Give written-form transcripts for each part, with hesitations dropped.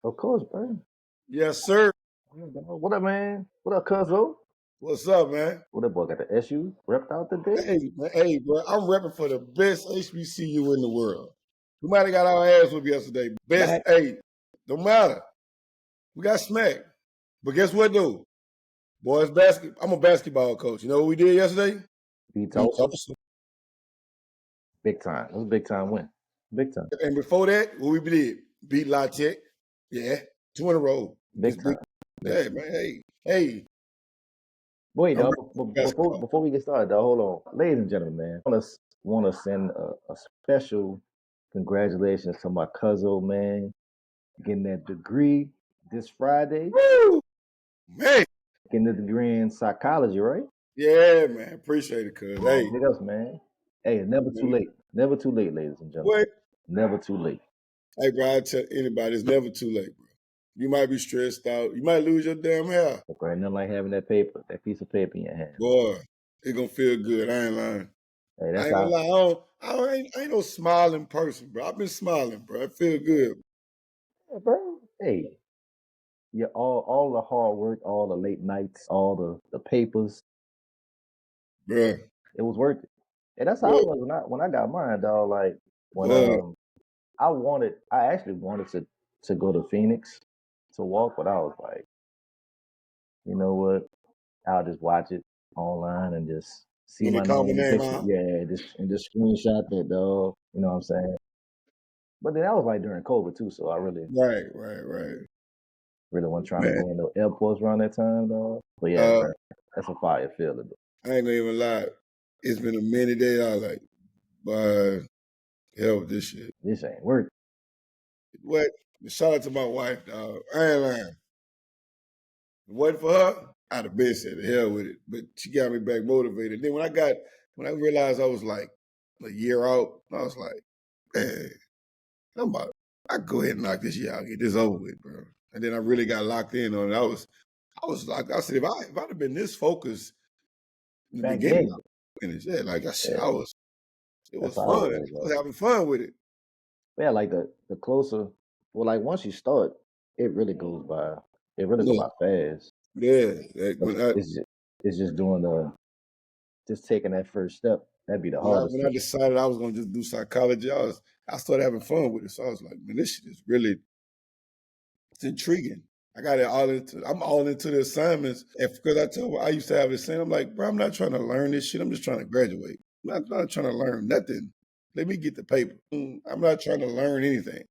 Of course, bro. Yes, sir. What up, man? What up, Cuzzo? What's up, man? What up, boy? Got the SU repped out today? Hey, bro. I'm repping for the best HBCU in the world. We might have got our ass whooped yesterday. Best, don't matter. We got smacked. But guess what, though? Boys, I'm a basketball coach. You know what we did yesterday? Beat Tulsa. Big time. It was a big time win. Big time. And before that, what we did? Beat La Tech. Yeah. 2 in a row. Big time. Hey, man. Hey. Wait, dog. Before we get started, dog, hold on. Ladies and gentlemen, man, I want to send a special congratulations to my cousin, man, getting that degree this Friday. Woo! Man. Getting the degree in psychology, right? Yeah, man. Appreciate it, cuz. Hey. Big ups, man. Hey, never too late. Never too late, ladies and gentlemen. What? Never too late. Hey, bro, I tell anybody, it's never too late, bro. You might be stressed out. You might lose your damn hair. Right, nothing like having that piece of paper in your hand. Boy, it's gonna feel good. I ain't lying. Hey, that's I ain't gonna lie. I ain't no smiling person, bro. I've been smiling, bro. I feel good. Yeah, bro. Hey, yeah, all the hard work, all the late nights, all the papers. Bro. It was worth it. And that's how it was when I got mine, dog. Like when I actually wanted to go to Phoenix to walk, but I was like, you know what? I'll just watch it online and just see my name. Yeah, just screenshot that, dog. You know what I'm saying? But then that was like during COVID too, so I really right. Really wasn't trying to go in the airports around that time, dog. But yeah, bro, that's a fire feeling. I ain't gonna even lie. It's been a minute days. I was like, but hell with this shit. This ain't working. What? Shout out to my wife, dog. I ain't lying. If it wasn't for her, I'd have been said the hell with it. But she got me back motivated. Then when I realized I was like a year out, I was like, man, I go ahead and knock this year out, get this over with, bro. And then I really got locked in on it. I was like, I said, if I'd have been this focused in the beginning, it was fun. I was having fun with it. Yeah, like the closer, well, like once you start, it really goes by. It really goes by fast. Yeah, it's just doing just taking that first step. That'd be the hardest. When I decided I was gonna just do psychology, I started having fun with it. So I was like, man, this shit is it's intriguing. I got it I'm all into the assignments. And because I used to have this saying, I'm like, bro, I'm not trying to learn this shit. I'm just trying to graduate. I'm not trying to learn nothing. Let me get the paper. I'm not trying to learn anything.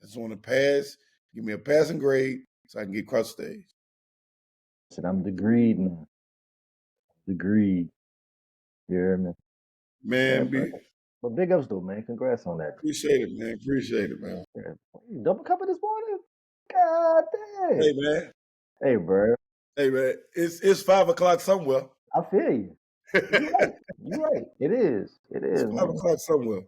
I just want to pass, give me a passing grade so I can get across the stage. I said, I'm degreed now. Degreed. You hear me? Man, but big ups though, man. Congrats on that. Appreciate it, man. Yeah. Double cupping this morning? God damn. Hey, man. Hey, bro. Hey, man. It's 5 o'clock somewhere. I feel you. You're right. It is. It's 5 o'clock somewhere.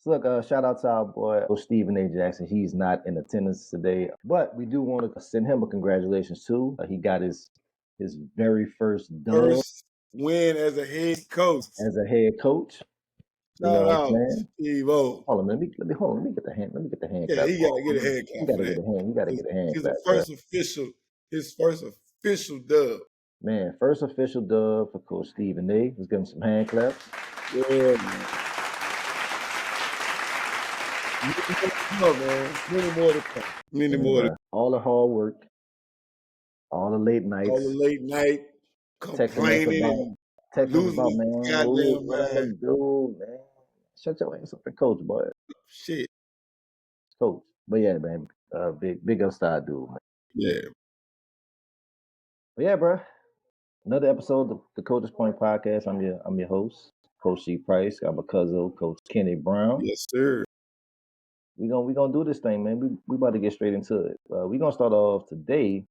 So look, shout out to our boy Stephen A. Jackson. He's not in attendance today, but we do want to send him a congratulations too. He got his very first win as a head coach. You know what I'm saying? Steve-O. Hold on, let me get the hand. Let me get the hand. Yeah, he gotta get a hand clap. You gotta get a hand. His first official dub. Man, first official dub for Coach Stephen A. Let's give him some hand claps. Yeah, man. Many more to come. All the hard work, all the late nights, complaining, texting about man, dude, man. Shut your ass up and coach, boy. Shit. Coach. But yeah, man, big upside dude, man. Yeah. But yeah, bro. Another episode of the Coach's Point Podcast. I'm your host, Coach C. Price. Got my cousin, Coach Kenny Brown. Yes, sir. We gonna do this thing, man. We about to get straight into it. We're gonna start off today.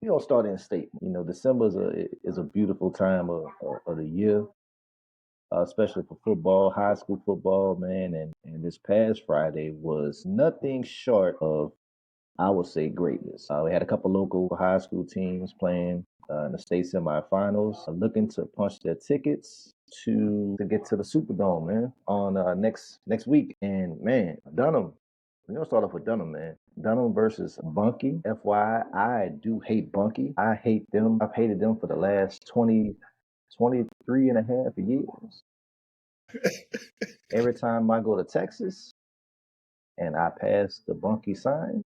We're gonna start in state. You know, December is a beautiful time of the year, especially for football, high school football, man. And this past Friday was nothing short of, I would say, greatness. We had a couple local high school teams playing in the state semifinals, looking to punch their tickets to get to the Superdome, man, on next week. And man, Dunham, we're gonna start off with Dunham, man. Dunham versus Bunky. FYI, I do hate Bunky. I hate them. I've hated them for the last 23 and a half years. Every time I go to Texas and I pass the Bunky sign,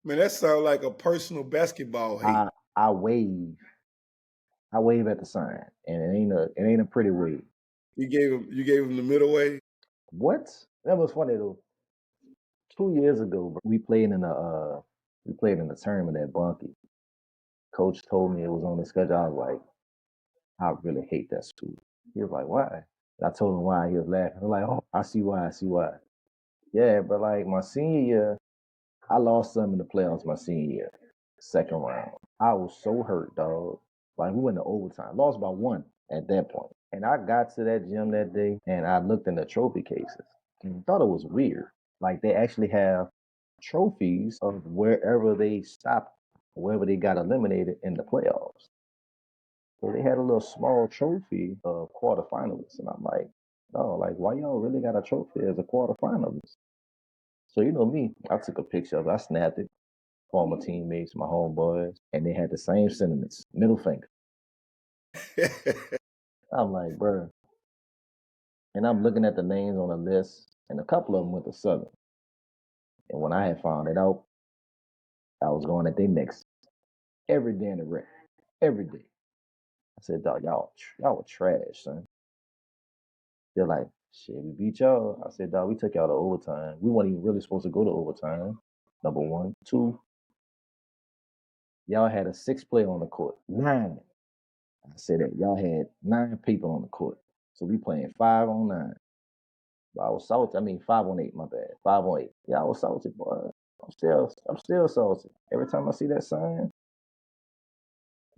Man, that sounds like a personal basketball hate. I wave. I wave at the sign, and it ain't a pretty wave. You gave him the middle way. What? That was funny though. 2 years ago, we played in a tournament at Bunky. Coach told me it was on the schedule. I was like, I really hate that school. He was like, why? I told him why. He was laughing. I was like, oh, I see why. I see why. Yeah, but like my senior year, I lost some in the playoffs my senior year, second round. I was so hurt, dog. Like we went to overtime, lost by one at that point. And I got to that gym that day and I looked in the trophy cases and thought it was weird. Like they actually have trophies of wherever they stopped, wherever they got eliminated in the playoffs. So they had a little small trophy of quarterfinalists. And I'm like, oh, like why y'all really got a trophy as a quarterfinalist? So you know me, I took a picture of it, I snapped it, former teammates, my homeboys, and they had the same sentiments, middle finger. I'm like, bro. And I'm looking at the names on the list, and a couple of them went to Southern. And when I had found it out, I was going at their necks every day in the rec, every day. I said, dog, y'all were trash, son. They're like, shit, we beat y'all. I said, dog, we took y'all to overtime. We weren't even really supposed to go to overtime. Number one. Two, y'all had a 6 player on the court. 9. I said that y'all had 9 people on the court. So we playing 5-on-9. But I was salty. I mean 5-on-8, my bad. 5-on-8. Yeah, I was salty, boy. I'm still salty. Every time I see that sign,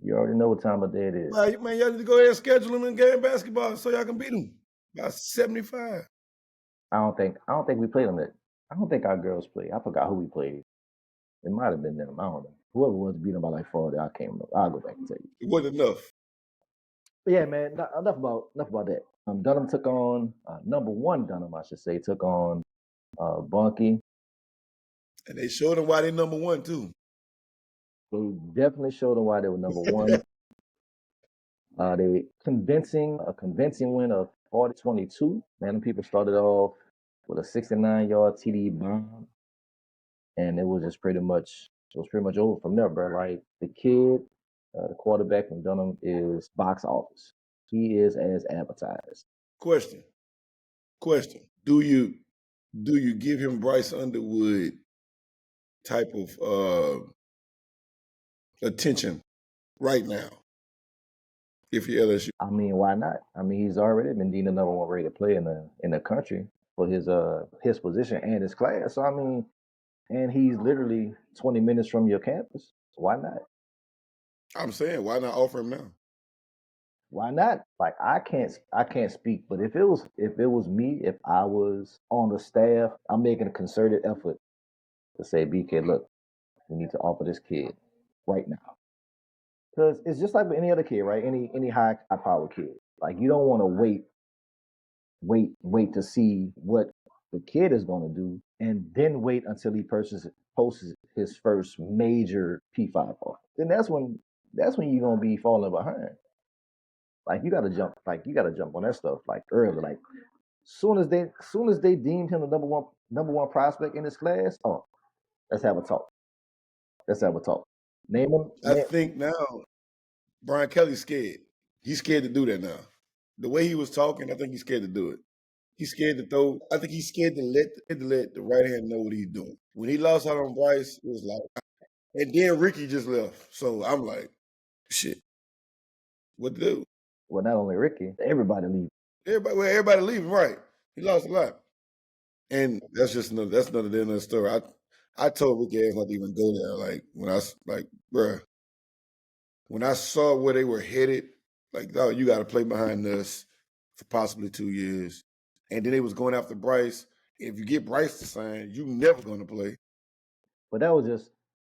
you already know what time of day it is. Man, y'all need to go ahead and schedule them in game basketball so y'all can beat them by 75. I don't think we played them. I don't think our girls played. I forgot who we played. It might have been them. I don't know. Whoever was beat them by like 40, I can't remember. I'll go back and tell you. It wasn't enough. But yeah, man, enough about that. Dunham took on number one. Dunham, I should say, took on Bunky. And they showed them why they number one too. They definitely showed them why they were number one. They a convincing win of 40-22. Man, them people started off with a 69-yard TD bomb, and it was pretty much over from there, bro. Like the kid, the quarterback from Dunham is box office. He is as advertised. Question. Do you give him Bryce Underwood type of attention right now? If you're LSU, I mean, why not? I mean, he's already been deemed the number one rated player in the country for his position and his class. So I mean, and he's literally 20 minutes from your campus. So why not? I'm saying, why not offer him now? Why not? Like I can't speak, but if it was me, if I was on the staff, I'm making a concerted effort to say, BK, look, we need to offer this kid right now. Because it's just like with any other kid, right? Any high power kid. Like you don't want to wait to see what the kid is going to do, and then wait until he posts his first major P5 offer. Then that's when you're gonna be falling behind. Like you gotta jump on that stuff like early. Like soon as they deemed him the number one prospect in his class, oh, let's have a talk. Name him. I think now Brian Kelly's scared. He's scared to do that now. The way he was talking, I think he's scared to do it. He's scared to throw. I think he's scared to let the right hand know what he's doing. When he lost out on Bryce, it was like, and then Ricky just left. So I'm like, shit, what to do? Well, not only Ricky, everybody leaving. Everybody leaving, right? He lost a lot, and that's another day another story. I told Ricky not to even go there. Like when I bruh, when I saw where they were headed, like, oh, you got to play behind us for possibly 2 years. And then they was going after Bryce. If you get Bryce to sign, you never going to play. But that was just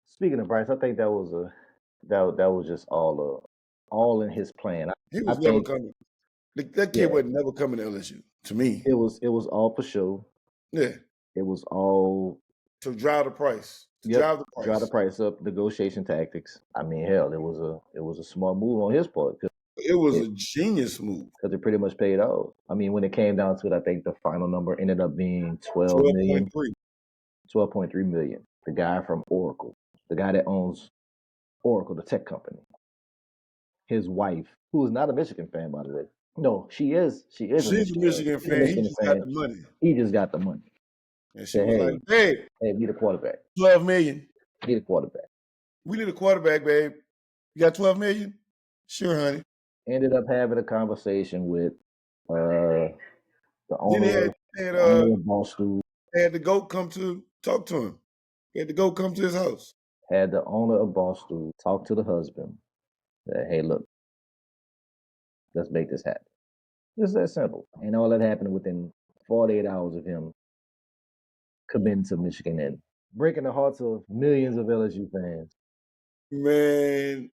speaking of Bryce. I think that was just all in his plan. He was never coming. That kid was never coming to LSU. To me, it was all for show. Yeah, it was all to drive the price. To Yep, drive the drive the price. price up, negotiation tactics. I mean, hell, it was a smart move on his part It was it a genius move. because it pretty much paid off. I mean, when it came down to it, I think the final number ended up being 12 million, 12.3. 12.3 million. The guy from Oracle, the guy that owns Oracle, the tech company, his wife, who is not a Michigan fan, by the way. No, she is. She is a She's a Michigan. Michigan She's a fan. He Michigan just got fan. the money. He just got the money. And she Said, was like, hey, babe, hey, be the quarterback. 12 million. Be the quarterback. We need a quarterback, babe. You got 12 million? Sure, honey. Ended up having a conversation with the Then he owner, had the owner of Boston. had the GOAT come to talk to him. He had the GOAT come to his house. Had the owner of Boston talk to the husband. Said, hey, look, let's make this happen. It's that simple. And all that happened within 48 hours of him committing to Michigan and breaking the hearts of millions of LSU fans. Man,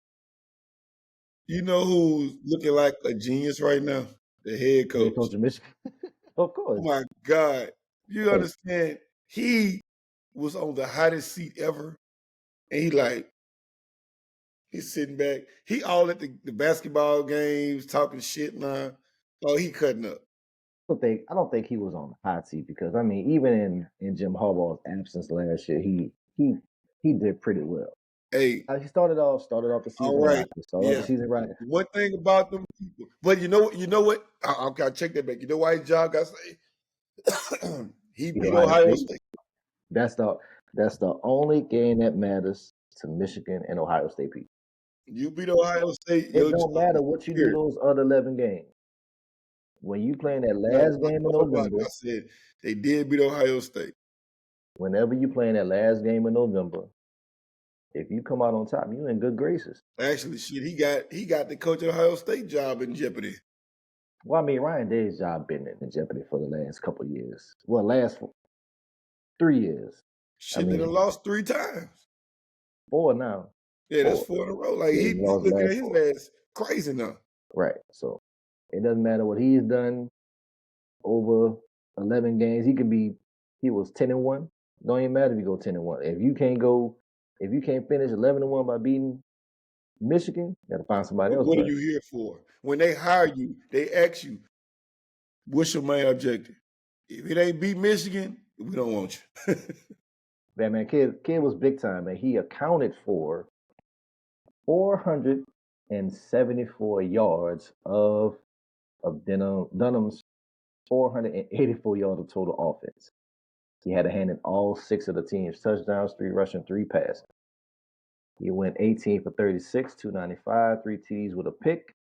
you know who's looking like a genius right now? The head Head coach. coach of Michigan. Of Oh course. my God. You Hey, understand? He was on the hottest seat ever. And he's sitting back. He all at the basketball games, talking shit now. Oh, he cutting up. I don't think he was on the hot seat because I mean, even in Jim Harbaugh's absence last year, he did pretty well. Hey, He started off the season all right. right. He started off the Yeah. season right. One thing about them people, but you know what? I'll check that back. You know why his job got say he Beat beat Ohio Ohio State. State. That's the only game that matters to Michigan and Ohio State people. You beat Ohio State, It your don't job matter is what you do secured. those other 11 games. When you playing that Like, last I game in thought about it. November, I said they did beat Ohio State. whenever you playing that last game in November, if you come out on top, you in good graces. Actually, shit, he got the coach of Ohio State job in jeopardy. Well, I mean, Ryan Day's job been in jeopardy for the last couple of years. Well, last 3 years. I Shit, they done mean, lost 3 times. 4 now. Yeah, that's 4. 4 in a row. Like Yeah, he he lost the looking at last his 4. ass crazy now. Right. So it doesn't matter what he's done over 11 games. He was 10-1. Don't even matter if you go 10-1. If you can't finish 11-1 by beating Michigan, you gotta find somebody else, What are bro. you here for? When they hire you, they ask you, what's your main objective? If it ain't beat Michigan, we don't want you. Man, kid was big time, man. He accounted for 474 yards of Dunham's 484 yards of total offense. He had a hand in all 6 of the team's touchdowns, 3 rushing, 3 passing. He went 18 for 36, 295, 3 TDs with a pick,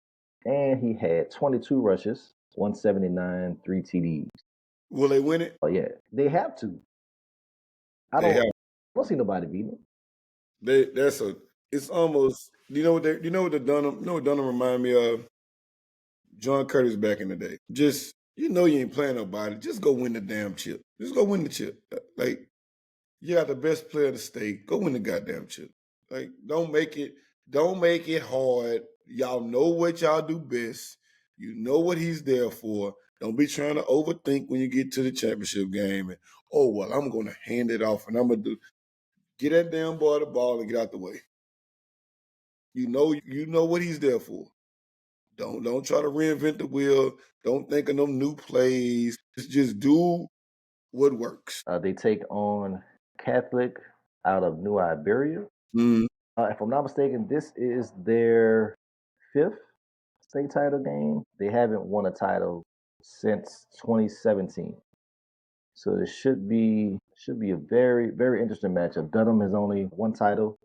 and he had 22 rushes, 179, 3 TDs. Will they win it? Oh yeah, they have to. I They have. don't see nobody beating them. It's almost you know what Dunham remind me of? John Curtis back in the day. Just you ain't playing nobody. Just go win the damn chip. Just go win the chip. Like you got the best player in the state. Go win the goddamn chip. Like don't make it hard. Y'all know what y'all do best. You know what he's there for. Don't be trying to overthink when you get to the championship game and oh well, I'm gonna hand it off and I'm gonna get that damn boy the ball and get out the way. You know what he's there for. Don't try to reinvent the wheel. Don't think of no new plays. Just do what works. They take on Catholic out of New Iberia. Mm. If I'm not mistaken, this is their 5th state title game. They haven't won a title since 2017. So it should be a very very interesting matchup. Dunham has only one title.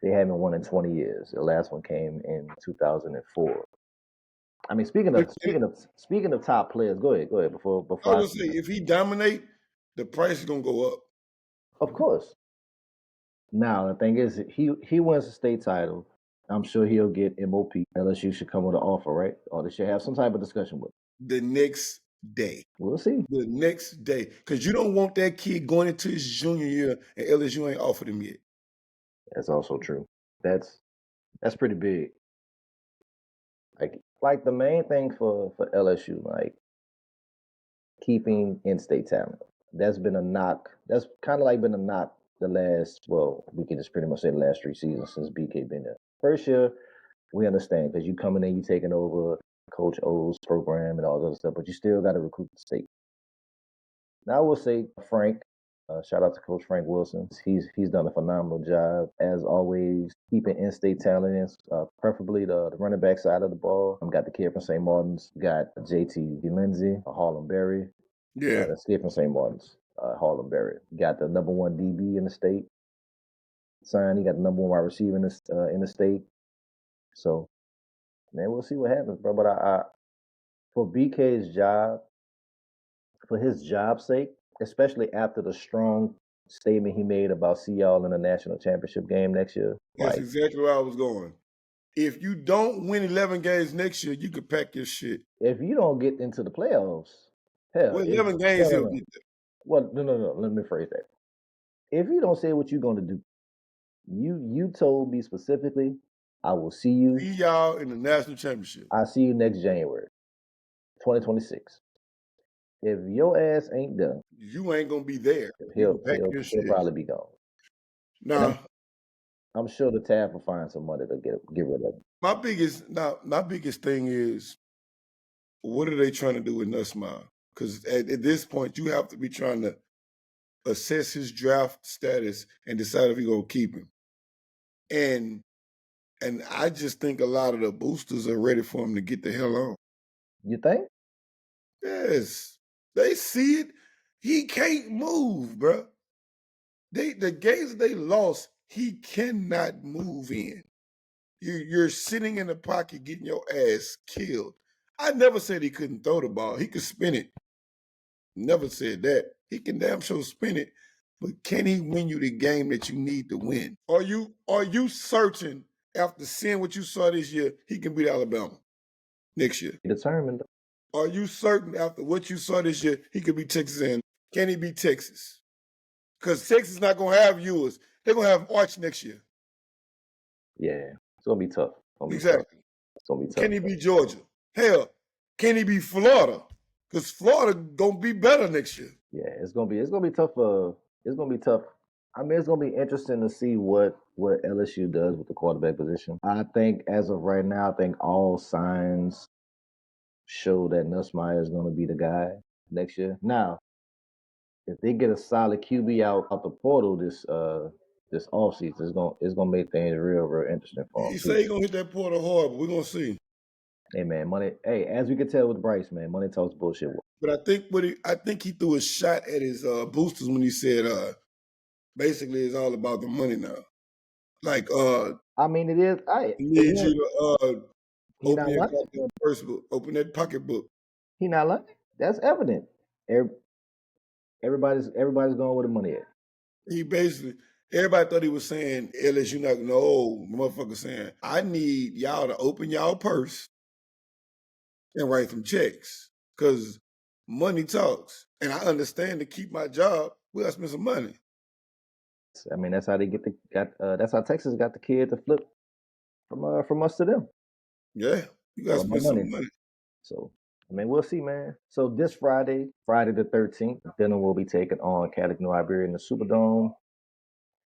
They haven't won in 20 years. The last one came in 2004. I mean, speaking But of speaking of top players, go ahead I before I. was gonna say if he dominate, the price is gonna go up. Of course. Now the thing is, he wins the state title. I'm sure he'll get MOP. LSU should come with an offer, right? Or they should have some type of discussion with him. The next day. We'll see. The next day. Because you don't want that kid going into his junior year and LSU ain't offered him yet. That's also true. That's pretty big. Like the main thing for LSU, like keeping in-state talent. That's been a knock. That's kind of like been a knock the last. Well, we can just pretty much say the last 3 seasons since BK been there. First year, we understand because you coming in, you taking over Coach O's program and all that other stuff, but you still got to recruit the state. Now I will say Frank. Shout out to Coach Frank Wilson. He's done a phenomenal job as always, keeping in-state talent in, preferably the running back side of the ball. Got the kid from St. Martin's. Got JT Lindsay, Harlem Berry. Yeah. That's kid from St. Martin's. Harlem Berry. Got the number one DB in the state. Signed. He got the number one wide receiver in the state. So, man, we'll see what happens, bro. But I for BK's job, for his job's sake, especially after the strong statement he made about see y'all in the national championship game next year. That's exactly where I was going. If you don't win 11 games next year, you can pack your shit. If you don't get into the playoffs, hell, well, 11 games he'll get there. Well, no. Let me phrase that. If you don't say what you're going to do, you told me specifically, I will see you. See y'all in the national championship. I see you next January, 2026. If your ass ain't done, you ain't gonna be there. He'll probably be gone. Nah, I'm sure the tab will find some money to get rid of him. My biggest thing is, what are they trying to do with Nussmeier? Because at this point, you have to be trying to assess his draft status and decide if you're gonna keep him. And I just think a lot of the boosters are ready for him to get the hell on. You think? Yes. They see it. He can't move, bro. The games they lost, he cannot move in. You're sitting in the pocket getting your ass killed. I never said he couldn't throw the ball. He could spin it. Never said that. He can damn sure spin it. But can he win you the game that you need to win? Are you certain after seeing what you saw this year, he can beat Alabama next year? Determined. Are you certain after what you saw this year, he could beat Texas and can he beat Texas? Because Texas is not going to have viewers. They're going to have Arch next year. Yeah, it's going to be tough. Exactly. It's going to be tough. Can he beat Georgia? Hell, can he beat Florida? Because Florida going to be better next year. Yeah, it's going to be tough. It's going to be tough. I mean, it's going to be interesting to see what LSU does with the quarterback position. I think as of right now, I think all signs show that Nussmeier is going to be the guy next year. Now, if they get a solid QB out the portal this offseason, it's gonna make things real interesting for him. He say he's gonna hit that portal hard, but we're gonna see. Hey man, money. Hey, as we can tell with Bryce, man, money talks bullshit. But I think he threw a shot at his boosters when he said basically it's all about the money now. Like I mean it is. I need you to open that pocketbook. He not lying. That's evident. Everybody's going where the money at. He basically, everybody thought he was saying LSU not no motherfucker saying I need y'all to open y'all purse and write some checks because money talks, and I understand to keep my job we gotta spend some money. I mean that's how they that's how Texas got the kid to flip from us to them. Yeah, you gotta spend some money. So I mean, we'll see, man. So this Friday the 13th, Denver will be taking on Catholic New Iberia in the Superdome.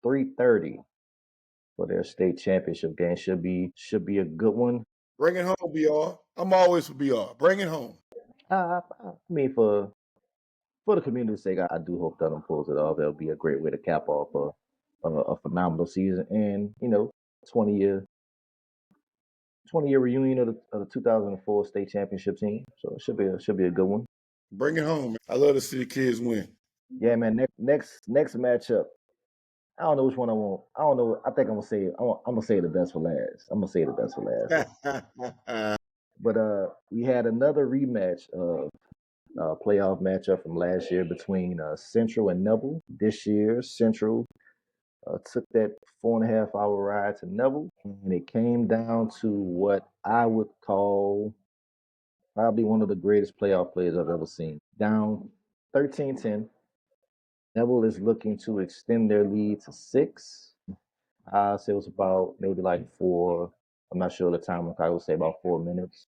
3:30 for their state championship game. Should be a good one. Bring it home, BR. I'm always for BR. Bring it home. I mean, for the community's sake, I do hope Dunham pulls it off. It'll be a great way to cap off a phenomenal season and 20-year reunion of the 2004 state championship team. So it should be a good one. Bring it home. Man. I love to see the kids win. Yeah, man. Next matchup. I don't know which one I want. I don't know. I think I'm gonna say the best for last. But we had another rematch of playoff matchup from last year between Central and Neville. This year, Central took that 4.5-hour ride to Neville, and it came down to what I would call probably one of the greatest playoff players I've ever seen. Down 13-10. Neville is looking to extend their lead to 6. I'll say it was about maybe like 4. I'm not sure the time. I would say about 4 minutes.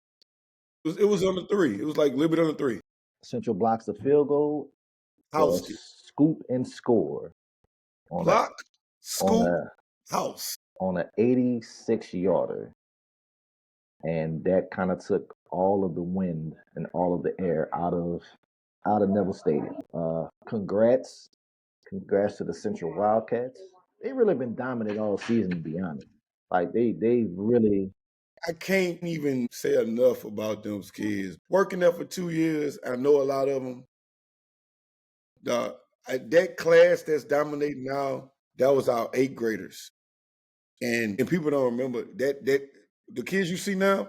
It was under 3. It was like a little bit under 3. Central blocks the field goal. for a House kick. scoop and score on a Block, on scoop, a house. on an 86 yarder, and that kind of took all of the wind and all of the air out of Neville Stadium. Congrats to the Central Wildcats. They really been dominant all season, to be honest. Like they really. I can't even say enough about them kids. Working there for 2 years, I know a lot of them. That class that's dominating now, that was our 8th graders. And people don't remember that the kids you see now,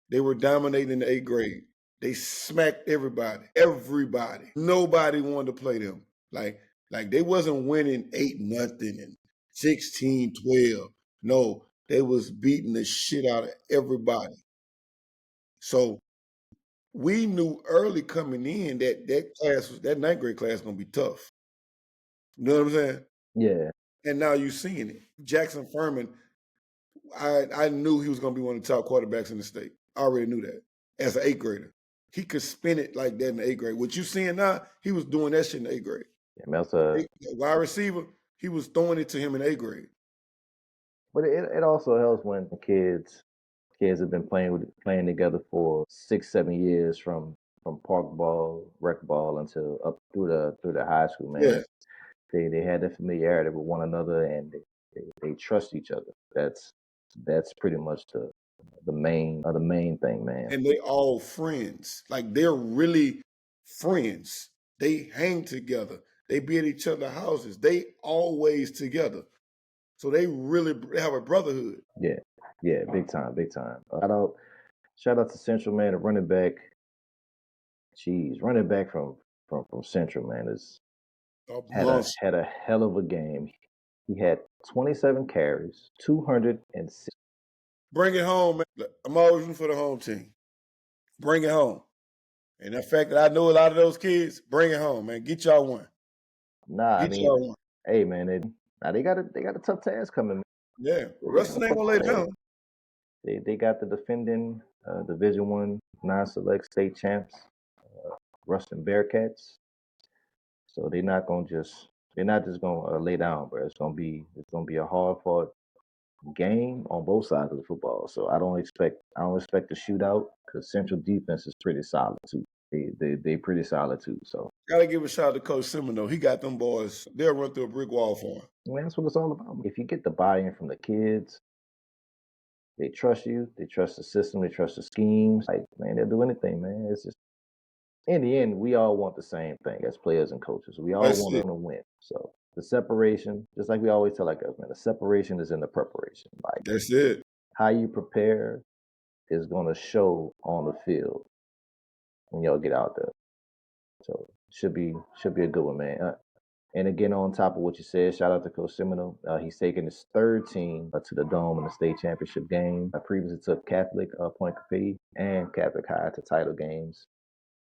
they were dominating in the 8th grade. They smacked everybody. Everybody. Nobody wanted to play them. Like they wasn't winning 8-0 and 16-12. No, they was beating the shit out of everybody. So we knew early coming in that that 9th grade class was gonna be tough. You know what I'm saying? Yeah. And now you're seeing it. Jackson Furman, I knew he was gonna be one of the top quarterbacks in the state. I already knew that as an 8th grader. He could spin it like that in the 8th grade. What you seeing now, he was doing that shit in the 8th grade. Yeah, that's a Wide receiver, he was throwing it to him in 8th grade. But it also helps when kids have been playing together for 6-7 years from park ball, rec ball until up through the high school, man. Yeah. They had that familiarity with one another, and they trust each other. That's pretty much the main thing, man. And they all friends. Like they're really friends. They hang together. They be at each other's houses. They always together. So they really have a brotherhood. Yeah, big time. Shout out to Central, man. The running back, running back from Central, man, had a hell of a game. He had 27 carries, 206. Bring it home, man. I'm always rooting for the home team. Bring it home. And the fact that I know a lot of those kids, bring it home, man. Get y'all one. Y'all one. Hey, man, they got a tough task coming. Man. Yeah, Rustin ain't gonna lay down. They got the defending Division I non-select state champs, Rustin Bearcats. So they're not just gonna lay down, bro. It's gonna be a hard fought game on both sides of the football. So I don't expect a shootout because Central defense is pretty solid too. They pretty solid too. So gotta give a shout out to Coach Semino. He got them boys. They'll run through a brick wall for him. Man, that's what it's all about. If you get the buy-in from the kids, they trust you. They trust the system. They trust the schemes. Like, man, they'll do anything, man. It's just in the end, we all want the same thing as players and coaches. We all want to win. So the separation, just like we always tell our guys, man, the separation is in the preparation. Like that's it. How you prepare is going to show on the field when y'all get out there. So should be a good one, man. And again, on top of what you said, shout out to Coach Semino. He's taking his 3rd team to the Dome in the state championship game. I previously took Catholic Point Capri and Catholic High to title games,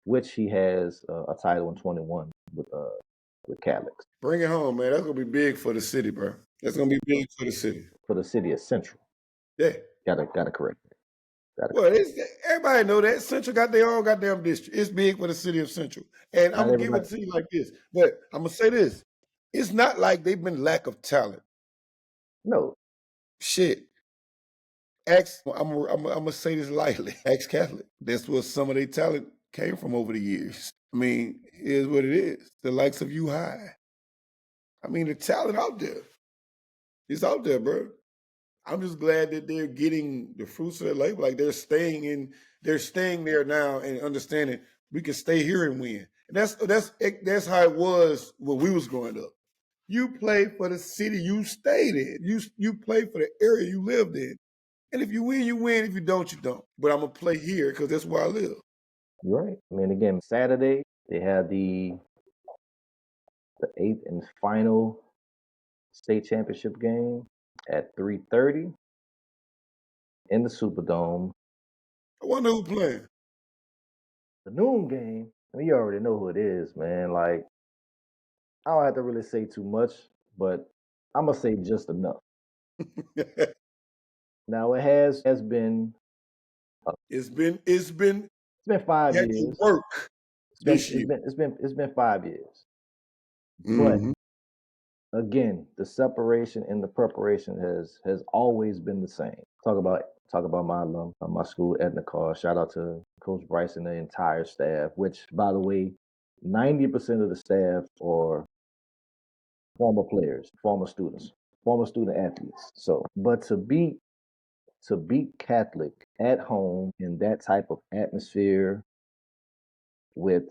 which he has a title in 21 with Catholics. Bring it home, man. That's gonna be big for the city, bro. That's gonna be big for the city. For the city of Central. Yeah. Gotta correct it. Well, everybody know that Central got their own goddamn district. It's big for the city of Central. And I'm gonna give it to you like this. But I'm gonna say this. It's not like they've been lack of talent. No. Shit. I'm gonna say this lightly. Ex-Catholic. That's where some of their talent came from over the years. I mean, it is what it is. The likes of you high. I mean, the talent out there. It's out there, bro. I'm just glad that they're getting the fruits of their labor. Like they're staying there now and understanding we can stay here and win. And that's how it was when we was growing up. You play for the city you stayed in. You play for the area you lived in. And if you win, you win. If you don't, you don't. But I'm gonna play here because that's where I live. You're right. I mean, again, Saturday they had the 8th and final state championship game at 3:30 in the Superdome. I wonder who playing. The noon game. I mean, you already know who it is, man. Like, I don't have to really say too much, but I'm gonna say just enough. Now it has been. It's been 5 years. Work. It's been 5 years. But Mhm. again, the separation and the preparation has always been the same. Talk about my alum, my school, Edna Carr. Shout out to Coach Bryce and the entire staff. Which, by the way, 90% of the staff are former players, former students, former student athletes. So, but to beat Catholic at home in that type of atmosphere with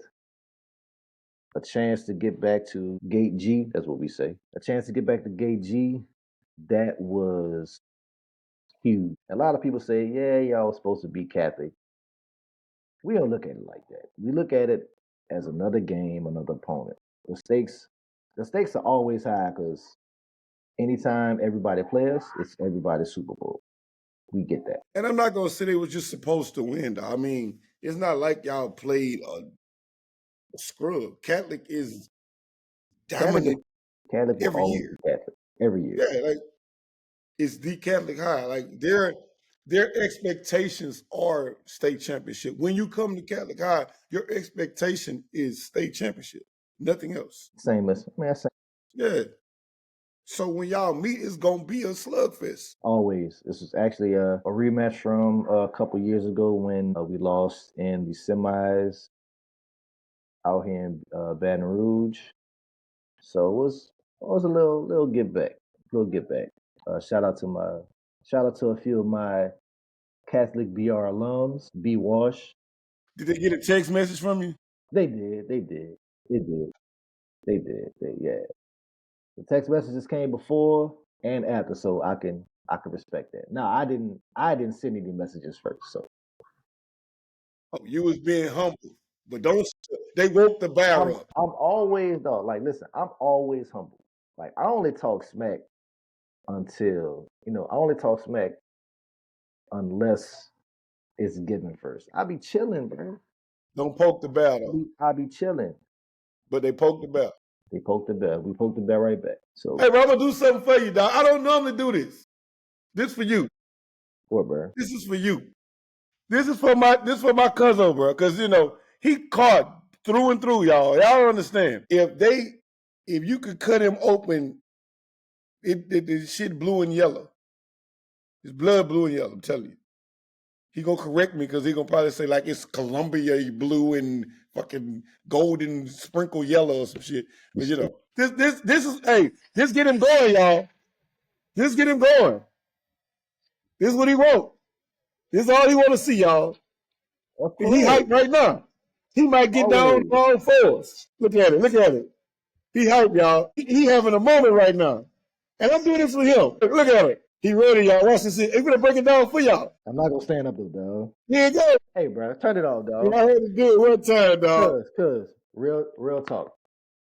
a chance to get back to Gate G, that's what we say, a chance to get back to Gate G, that was huge. A lot of people say, yeah, y'all was supposed to be Catholic. We don't look at it like that. We look at it as another game, another opponent. The stakes are always high because anytime everybody plays, it's everybody's Super Bowl. We get that. And I'm not gonna say they was just supposed to win, though. I mean, it's not like y'all played a scrub. Catholic is Catholic, dominant Catholic will every always year. be Catholic every year. Yeah, like it's the Catholic high. Like their expectations are state championship. When you come to Catholic High, your expectation is state championship, nothing else. Same as man, same. Yeah. So when y'all meet, it's gonna be a slugfest. Always. This is actually a rematch from a couple years ago when we lost in the semis out here in Baton Rouge. So it was a little get back, little get back. Shout out to a few of my Catholic BR alums, B Wash. Did they get a text message from you? They did, they did, they did, yeah. The text messages came before and after, so I can respect that. Now I didn't send any messages first, so Oh, you was being humble, but don't. They woke the bear I'm up. I'm always though, like listen, I'm always humble. Like I only talk smack I only talk smack unless it's given first. I be chilling, bro. Don't poke the bear though. I be chilling. But they poked the bear. They poked the bell. We poked the bell right back. So Hey, bro, I'm gonna do something for you, dog. I don't normally do this. This for you. what, bro? This is for you. This is for my cousin, bro. Cause he caught through and through, y'all. Y'all don't understand. If you could cut him open, the shit blue and yellow. His blood blue and yellow. I'm telling you. He gonna correct me because he gonna probably say like it's Columbia blue and fucking golden sprinkle yellow or some shit. But this is just get him going, y'all. Just get him going. This is what he want. This is all he want to see, y'all. Of He course, hyped right now. He might get down always. all fours. Look at it. Look at it. He hyped, y'all. He having a moment right now. And I'm doing this for him. Look at it. He ready, y'all. Watch this. He's gonna break it down for y'all. I'm not gonna stand up though, dog. Here you go. Hey, bro, turn it off, dog. I heard it do it one time, dog. Cause, real talk.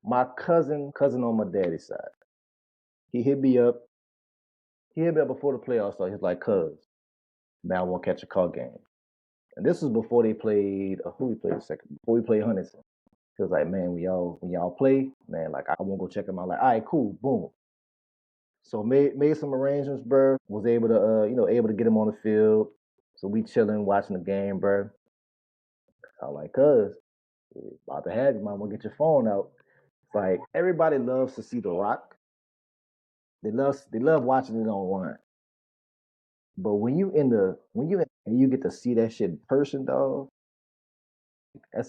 My cousin on my daddy's side, he hit me up. He hit me up before the playoffs started. He's like, "Cuz, man, I want to catch a call game." And this was before they played. Who we played second? Before we played Huntington. He was like, "Man, when y'all play, man, like I want to go check him out." Like, all right, cool, boom. So made some arrangements, bro. Was able to able to get him on the field. So we chilling, watching the game, bro. I was like, "Cuz, about to have you, man. We'll get your phone out." It's like everybody loves to see The Rock. They love watching it online. But when you and you get to see that shit in person, dog,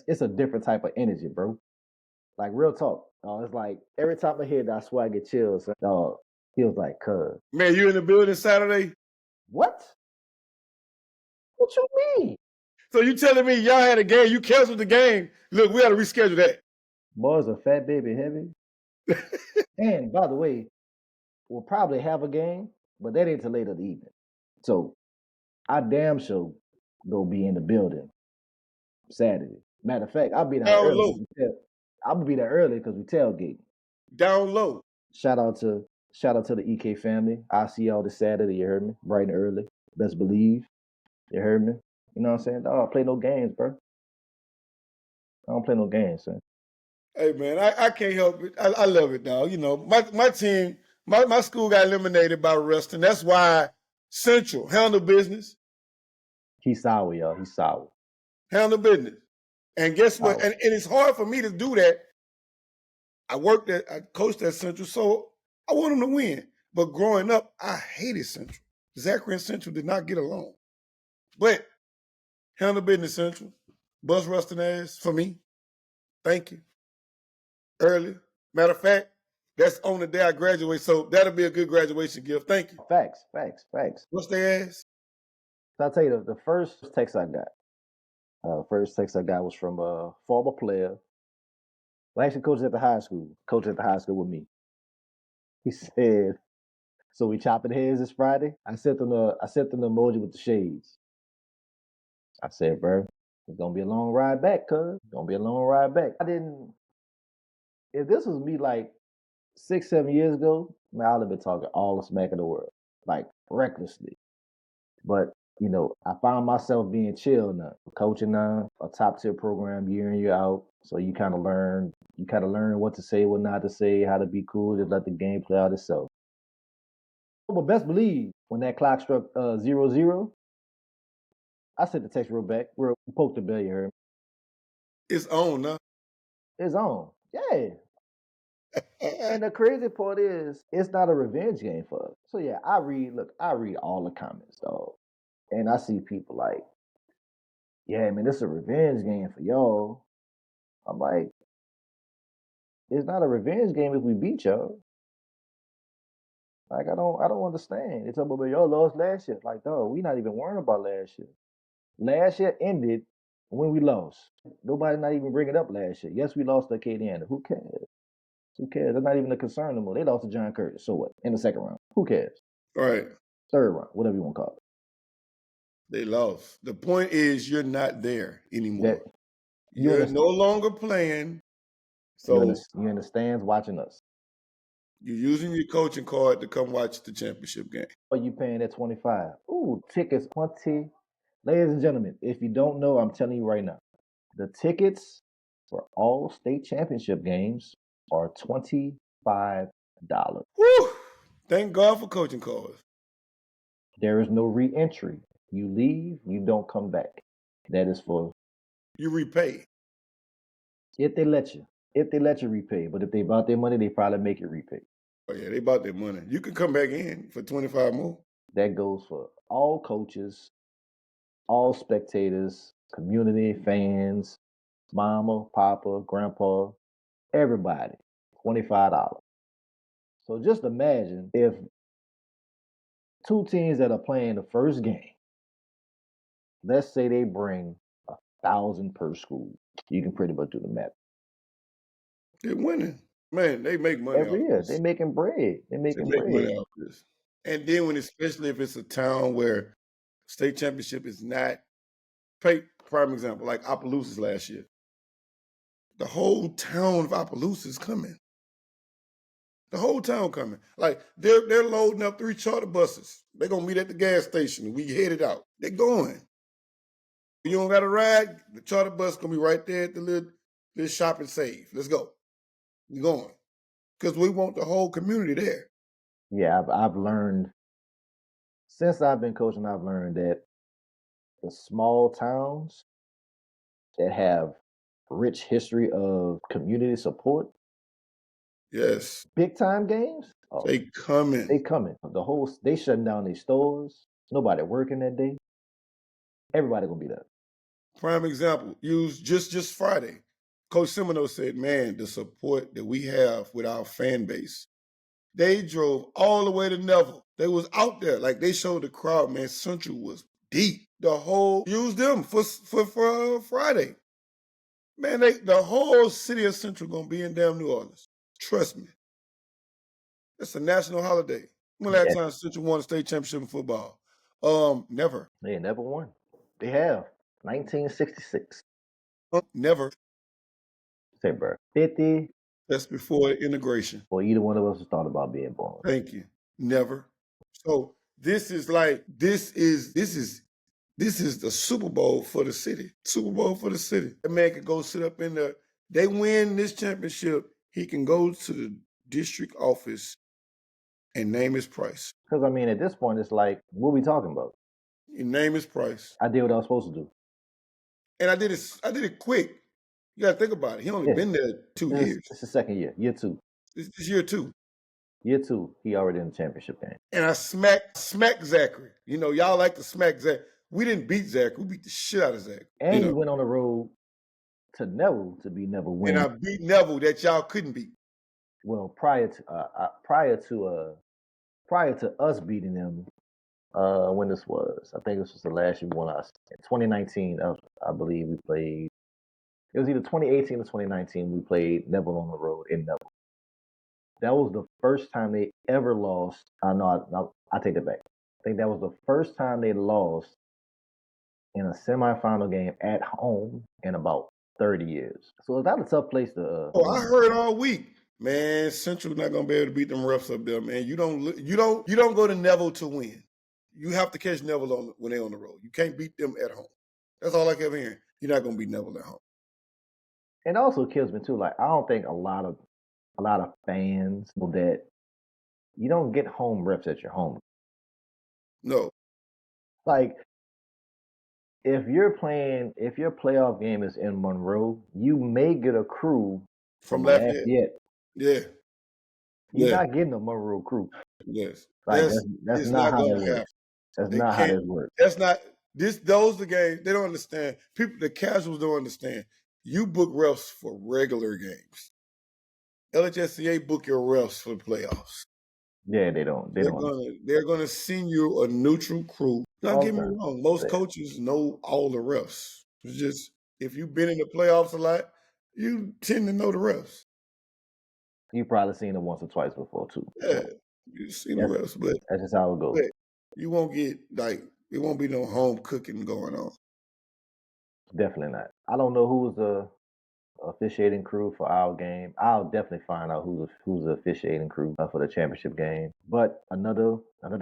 it's a different type of energy, bro. Like real talk. It's like every time I hear that, I swear I get chills. Dog, he was like, "Cuz, Man, you in the building Saturday? what? What you mean?" So you telling me y'all had a game, you canceled the game. Look, we gotta reschedule that. Boys a fat baby heavy. And by the way, we'll probably have a game, but that ain't till later in the evening. So I damn sure go be in the building Saturday. Matter of fact, I'll be there Down early. low. I'll be there early because we tailgate. Down low. Shout out to the EK family. I'll see y'all this Saturday, you heard me? Bright and early. Best believe. You heard me? You know what I'm saying? Dog, I don't play no games, bro. I don't play no games, son. Hey man, I can't help it. I love it, dog. My team, my school got eliminated by Ruston. That's why Central handle business. He's sour, y'all. He's sour. Handle business. And guess what? Sour. And it's hard for me to do that I coached at Central, so I want them to win. But growing up, I hated Central. Zachary and Central did not get along. But handle business Central, bus rusting ass for me. Thank you. Early. Matter of fact, that's on the day I graduate, so that'll be a good graduation gift. Thank you. Facts. What's their ass? So I'll tell you the first text I got. First text I got was from a former player. Well, actually, coached at the high school. Coached at the high school with me. He said, "So we chopping heads this Friday?" I sent them the emoji with the shades. I said, "Bro, it's gonna be a long ride back, cuz. It's gonna be a long ride back." I didn't. If this was me like 6, 7 years ago, man, I'd have been talking all the smack in the world, like recklessly. But I found myself being chill now, coaching now, a top tier program year in, year out. So you kind of learn what to say, what not to say, how to be cool, just let the game play out itself. But best believe when that clock struck 0-0, I sent the text real back, real poke the bell, you heard me. It's on, huh? It's on. Yeah. And the crazy part is it's not a revenge game for us. So yeah, I read all the comments, dog. And I see people like, yeah, man, this is a revenge game for y'all. I'm like, it's not a revenge game if we beat y'all. Like I don't understand. It's about y'all lost last year. Like, dog, we not even worrying about last year. Last year ended when we lost. Nobody not even bringing up last year. Yes, we lost to Acadiana. Who cares? Who cares? That's not even a concern no more. They lost to John Curtis. So what? In the second round. Who cares? Right. Third round, whatever you want to call it. They lost. The point is you're not there anymore. That You're no longer playing. So you're in the stands watching us. You're using your coaching card to come watch the championship game. Are you paying that 25? Ooh, tickets 20. Ladies and gentlemen, if you don't know, I'm telling you right now, the tickets for all state championship games are $25. Whew! Thank God for coaching cards. There is no re-entry. You leave, you don't come back. That is for you repay. If they let you. If they let you repay. But if they bought their money, they probably make you repay. Oh yeah, they bought their money. You can come back in for 25 more. That goes for all coaches, all spectators, community, fans, mama, papa, grandpa, everybody. $25. So just imagine if two teams that are playing the first game, let's say they bring 1,000 per school. You can pretty much do the math. They're winning. Man, they make money Every off year. this. They're making bread. They make money off this. And then especially if it's a town where state championship is not, prime example, like Opelousas last year. The whole town of Opelousas is coming. The whole town coming. Like they're loading up 3 charter buses. They're gonna meet at the gas station. We headed out. They're going. You don't got to ride. The charter bus gonna be right there at the little shop and save. Let's go. We're going because we want the whole community there. Yeah, I've learned since I've been coaching. I've learned that the small towns that have rich history of community support, yes, big time games, they coming. They coming. They shutting down their stores. Nobody working that day. Everybody gonna be there. Prime example. Use just Friday. Coach Semino said, "Man, the support that we have with our fan base." They drove all the way to Neville. They was out there. Like they showed the crowd, man, Central was deep. The whole used them for Friday. Man, the whole city of Central gonna be in damn New Orleans. Trust me. It's a national holiday. When last time Central won a state championship in football? Never. They never won. They have 1966. Never. Say, bro, 50. That's before integration. Or either one of us thought about being born. Thank you. Never. So this is the Super Bowl for the city. Super Bowl for the city. That man could go sit up in the. They win this championship. He can go to the district office and name his price. Because I mean, at this point, it's like, what are we talking about? You name his price. I did what I was supposed to do. And I did it quick. You got to think about it. He only Yeah, been there 2 years. it's the second year, year 2. This year 2. Year 2, he already in the championship game. And I smacked Zachary. You know, y'all like to smack Zach. We didn't beat Zach. We beat the shit out of Zach. And You he know, went on the road to Neville to beat Neville and when I beat Neville that y'all couldn't beat. well prior to us beating them. When this was, I think this was the last year we won us in 2019. I believe we played. It was either 2018 or 2019. We played Neville on the road in Neville. That was the first time they ever lost. No, I take that back. I think that was the first time they lost in a semifinal game at home in about 30 years. So it's not a tough place to. Oh, I heard all week, man. Central's not gonna be able to beat them refs up there, man. You don't go to Neville to win. You have to catch Neville when they're on the road. You can't beat them at home. That's all I kept hearing. You're not gonna beat Neville at home. And it also kills me too. Like I don't think a lot of fans know that you don't get home refs at your home. No. Like if your playoff game is in Monroe, you may get a crew from Lafayette. Yeah. You're not getting a Monroe crew. Yes. Like that's not how that works. That's not how that works. That's not those the games. They don't understand. The casuals don't understand. You book refs for regular games. LHSAA book your refs for the playoffs. Yeah, they don't. They're gonna send you a neutral crew. Don't get me wrong. Most coaches know all the refs. It's just if you've been in the playoffs a lot, you tend to know the refs. You've probably seen it once or twice before too. Yeah, you've seen the refs, but that's just how it goes. You won't get it won't be no home cooking going on. Definitely not. I don't know who's the officiating crew for our game. I'll definitely find out who's the officiating crew for the championship game. But another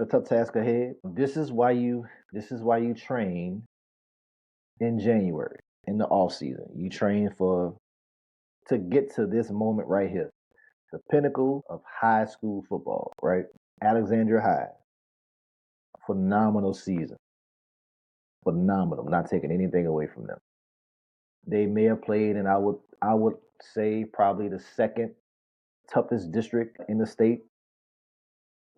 tough task ahead. This is why you train in January in the off season. You train to get to this moment right here, the pinnacle of high school football. Right, Alexandria High, phenomenal season. Phenomenal. Not taking anything away from them. They may have played, and I would say probably the second toughest district in the state.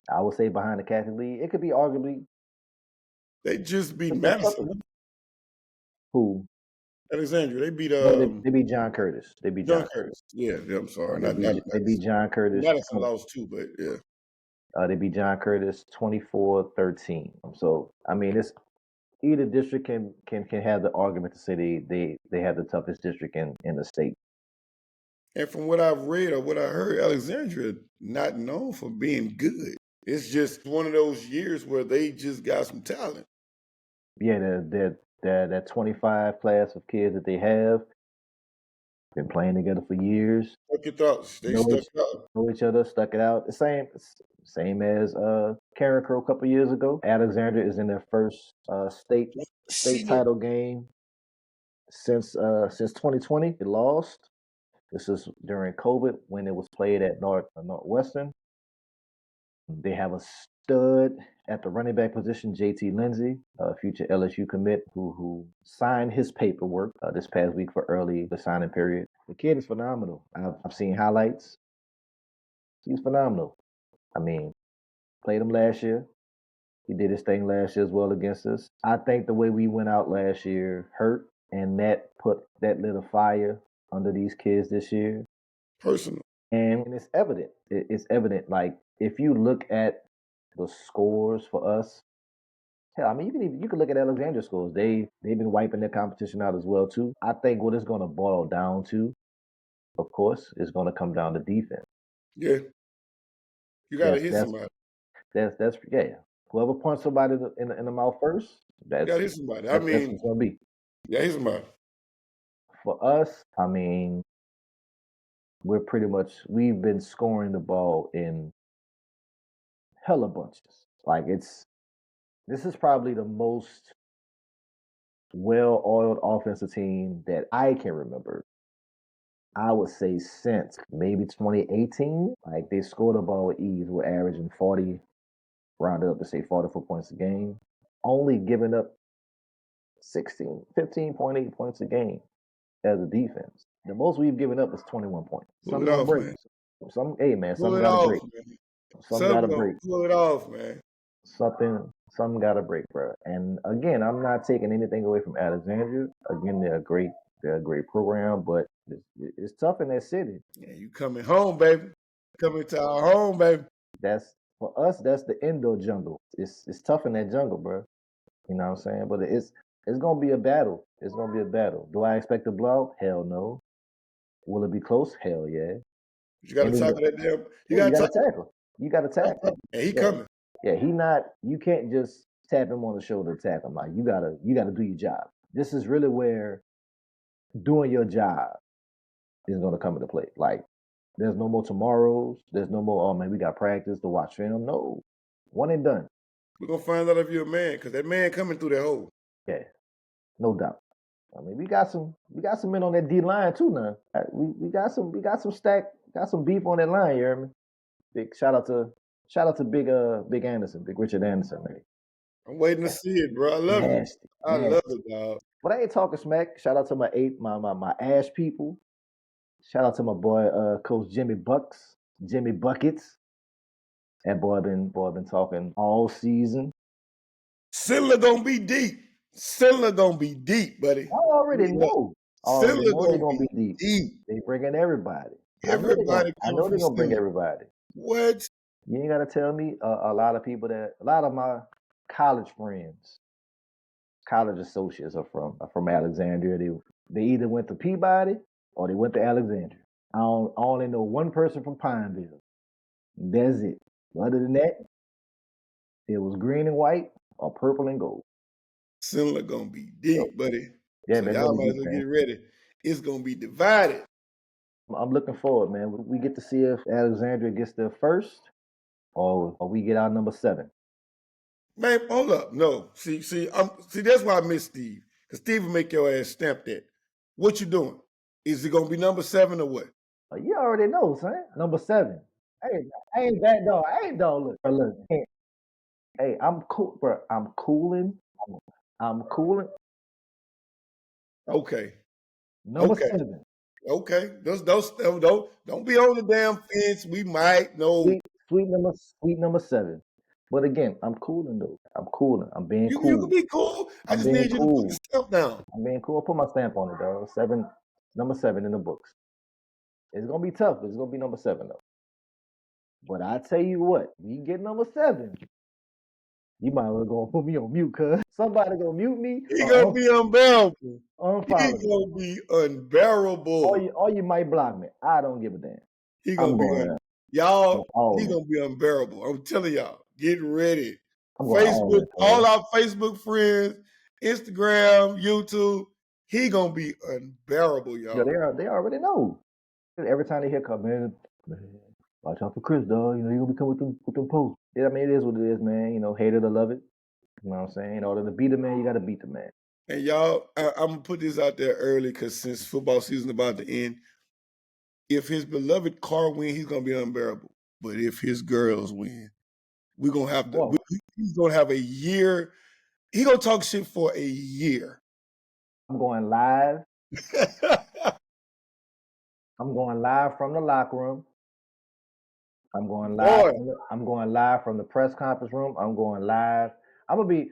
I would say behind the Catholic League. It could be arguably. They just beat Madison. Who? Alexandria. They beat they beat John Curtis. They beat John Curtis. Yeah, I'm sorry. They beat John Curtis. Madison lost too, but yeah. They beat John Curtis 24-13. So I mean, it's either district can have the argument to say they have the toughest district in the state. And from what I've read or what I heard, Alexandria not known for being good. It's just one of those years where they just got some talent. Yeah, that 25 class of kids that they have been playing together for years. Stuck it out. They know each other, stuck it out. The same as Karen Crow a couple years ago. Alexandria is in their first state title game since 2020. They lost. This is during COVID when it was played at Northwestern. They have a stud at the running back position, JT Lindsay, a future LSU commit who signed his paperwork this past week for the signing period. The kid is phenomenal. I've seen highlights. He's phenomenal. I mean, played him last year. He did his thing last year as well against us. I think the way we went out last year hurt, and that lit a fire under these kids this year. Personal. And it's evident. It's evident. Like if you look at the scores for us, hell, I mean, you can look at Alexandria scores. They've been wiping their competition out as well too. I think what it's going to boil down to, of course, is going to come down to defense. Yeah, you got to hit somebody. That's yeah. Whoever punts somebody in the mouth first, you got to hit somebody. I mean, that's what it's going to be. Yeah, hit somebody. For us, I mean, we've been scoring the ball in hella bunches. Like this is probably the most well-oiled offensive team that I can remember. I would say since maybe 2018, like they scored the ball with ease. We're averaging 40, rounded up to say 44 points a game, only giving up 15.8 points a game as a defense. The most we've given up is 21 points. Pull Some it gonna off, break. man. Hey man, Pull something it gotta off, break. man. Something gotta Gonna break. pull it off, man. Something gotta break, bro. And again, I'm not taking anything away from Alexandria. Again, they're a great program, but it's tough in that city. Yeah, you coming home, baby. Coming to our home, baby. That's for us. That's the indoor jungle. It's tough in that jungle, bro. You know what I'm saying? But it's gonna be a battle. It's gonna be a battle. Do I expect a blowout? Hell no. Will it be close? Hell yeah. You got to And then tackle that damn. You yeah, you got to gotta tackle. tackle. You gotta tackle. And he Yeah. coming. Yeah, he not. You can't just tap him on the shoulder, tap him. Like you gotta do your job. This is really where doing your job is gonna come into play. Like there's no more tomorrows. There's no more. Oh man, we got practice to watch film. No, one and done. We're gonna find out if you're a man, because that man coming through that hole. Yeah, no doubt. I mean, we got some men on that D line too now. We got some beef on that line. You hear me? Big shout out to Big Anderson, Big Richard Anderson, man. I'm waiting to see it, bro. I love it. Nasty, I nasty. love it, dog. But I ain't talking smack. Shout out to my Ash people. Shout out to my boy Coach Jimmy Buckets. That boy been talking all season. Sindler gonna be deep. Sindler gonna be deep, buddy. I already know. Sindler They're gonna be deep. They bringing everybody. Everybody I know they're gonna bring everybody. What? You ain't gotta tell me a lot of my college friends, college associates are from Alexandria. They either went to Peabody or they went to Alexandria. I only know one person from Pineville. That's it. Other than that, it was green and white or purple and gold. Sindler gonna be deep, buddy. Yeah, so man, y'all might as well get ready. It's gonna be divided. I'm looking forward, man. We get to see if Alexandria gets there first or we get our number 7. Man, hold up. No. See, that's why I miss Steve. Because Steve will make your ass stamp that. What you doing? Is it gonna be number 7 or what? You already know, son. Number 7. Hey, I ain't that dog. I ain't dog. Look. Hey, I'm cool, bro. I'm cooling. Okay. Number 7. Okay. Don't be on the damn fence. We might know. Sweet number 7. But again, I'm cooling though. I'm cooling. I'm being cool. You can be cool. I just need you to put the stamp down. I'm being cool. I'll put my stamp on it, dog. Number 7 in the books. It's gonna be tough. It's gonna be number 7 though. But I tell you what, we get number 7. You might well go put me on mute, cuz somebody gonna mute me. He gonna be unbearable. He Unfollow. gonna be unbearable. Or you might block me. I don't give a damn. He gonna be y'all. He gonna be unbearable. I'm telling y'all. Get ready. Facebook, all our Facebook friends, Instagram, YouTube. He gonna be unbearable, y'all. Yeah, they already know. Every time they hear come, man, watch out for Chris, dog. You know, you're gonna be coming with them posts. Yeah, I mean, it is what it is, man. You know, hate it or love it. You know what I'm saying? In order to beat a man, you gotta beat the man. And y'all, I'm gonna put this out there early because since football season about to end, if his beloved car win, he's gonna be unbearable. But if his girls win, we're gonna have to. He's gonna have a year. He gonna talk shit for a year. I'm going live. I'm going live from the locker room. I'm going live from the press conference room. I'm going live. I'm gonna be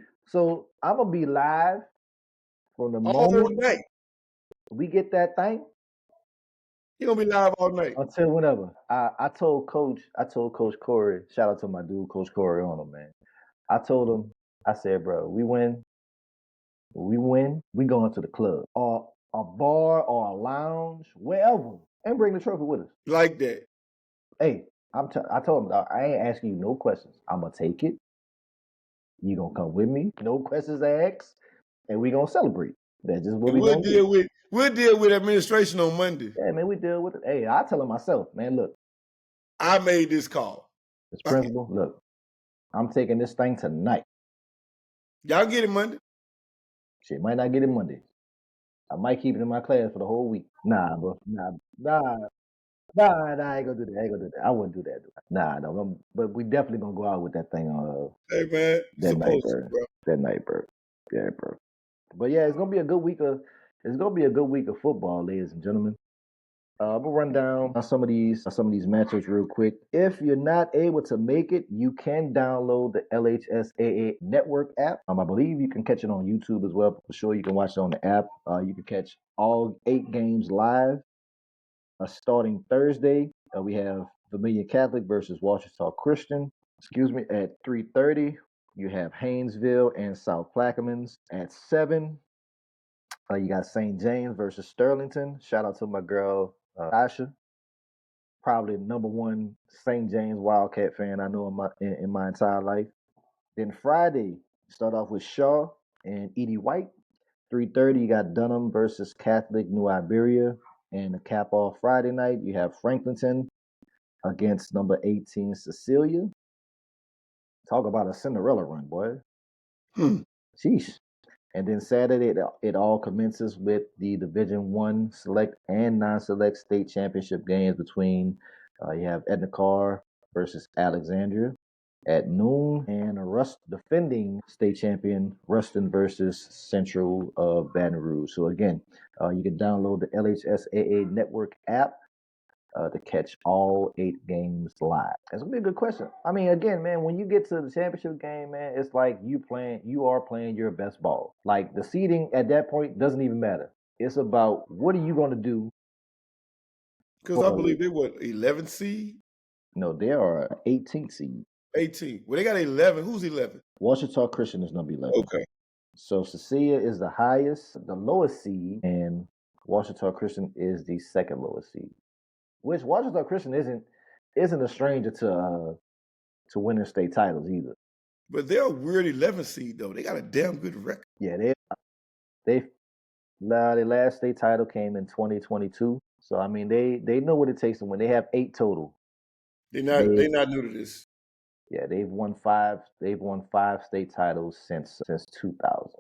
live from the moment we get that thing. He gonna be live all night until whenever. I told Coach Corey. Shout out to my dude, Coach Corey, on him, man. I told him. I said, bro, we win. We going to the club or a bar or a lounge, wherever, and bring the trophy with us. Like that. Hey, I told him, I ain't asking you no questions. I'm gonna take it. You gonna come with me? No questions asked, and we gonna celebrate. That's just what we'll deal with. We'll deal with administration on Monday. Yeah, man, we deal with it. Hey, I tell him myself, man, look, I made this call. This principal, look, I'm taking this thing tonight. Y'all get it Monday? Shit, might not get it Monday. I might keep it in my class for the whole week. Nah, bro. Nah, I ain't gonna do that. I wouldn't do that. Nah, no. But we definitely gonna go out with that thing on hey man, that night, bro. That night, bro. Yeah, bro. But yeah, it's gonna be a good week of football, ladies and gentlemen. We'll run down some of these matchups real quick. If you're not able to make it, you can download the LHSAA Network app. I believe you can catch it on YouTube as well. But for sure, you can watch it on the app. You can catch all 8 games live. Starting Thursday, we have Vermilion Catholic versus Washita Christian. At 3:30. You have Haynesville and South Plaquemines at 7. You got St. James versus Sterlington. Shout out to my girl Asha, probably the number one St. James Wildcat fan I know in my entire life. Then Friday, start off with Shaw and Edie White. 3:30, you got Dunham versus Catholic New Iberia. And to cap off Friday night, you have Franklinton against number 18 Cecilia. Talk about a Cinderella run, boy. Sheesh. And then Saturday, it all commences with the Division One select and non-select state championship games between you have Edna Carr versus Alexandria at noon, and Rust defending state champion Ruston versus Central of Baton Rouge. So again, you can download the LHSAA Network app to catch all 8 games live? That's gonna be a good question. I mean, again, man, when you get to the championship game, man, it's like you are playing your best ball. Like the seeding at that point doesn't even matter. It's about what are you gonna do Because I for. believe they what 11 seed, No, they are 18th seed. 18. Well, they got 11. Who's 11? Washita Christian is number 11. Okay. So Cecilia is the highest, the lowest seed, and Washita Christian is the second lowest seed. Which Washita Christian isn't a stranger to winning state titles either. But they're a weird 11 seed though. They got a damn good record. Yeah, they their last state title came in 2022. So I mean they know what it takes to win. They have 8 total. They're not new to this. Yeah, they've won 5 state titles since 2000.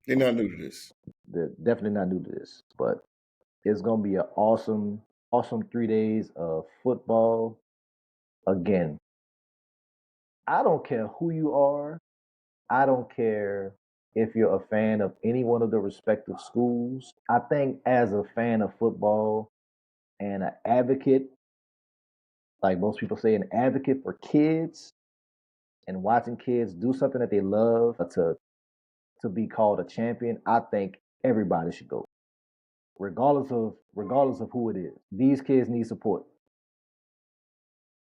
They're not new to this. They're definitely not new to this, but it's gonna be an awesome 3 days of football. Again, I don't care who you are. I don't care if you're a fan of any one of the respective schools. I think as a fan of football and an advocate, like most people say, an advocate for kids and watching kids do something that they love to be called a champion, I think everybody should go, regardless of who it is. These kids need support.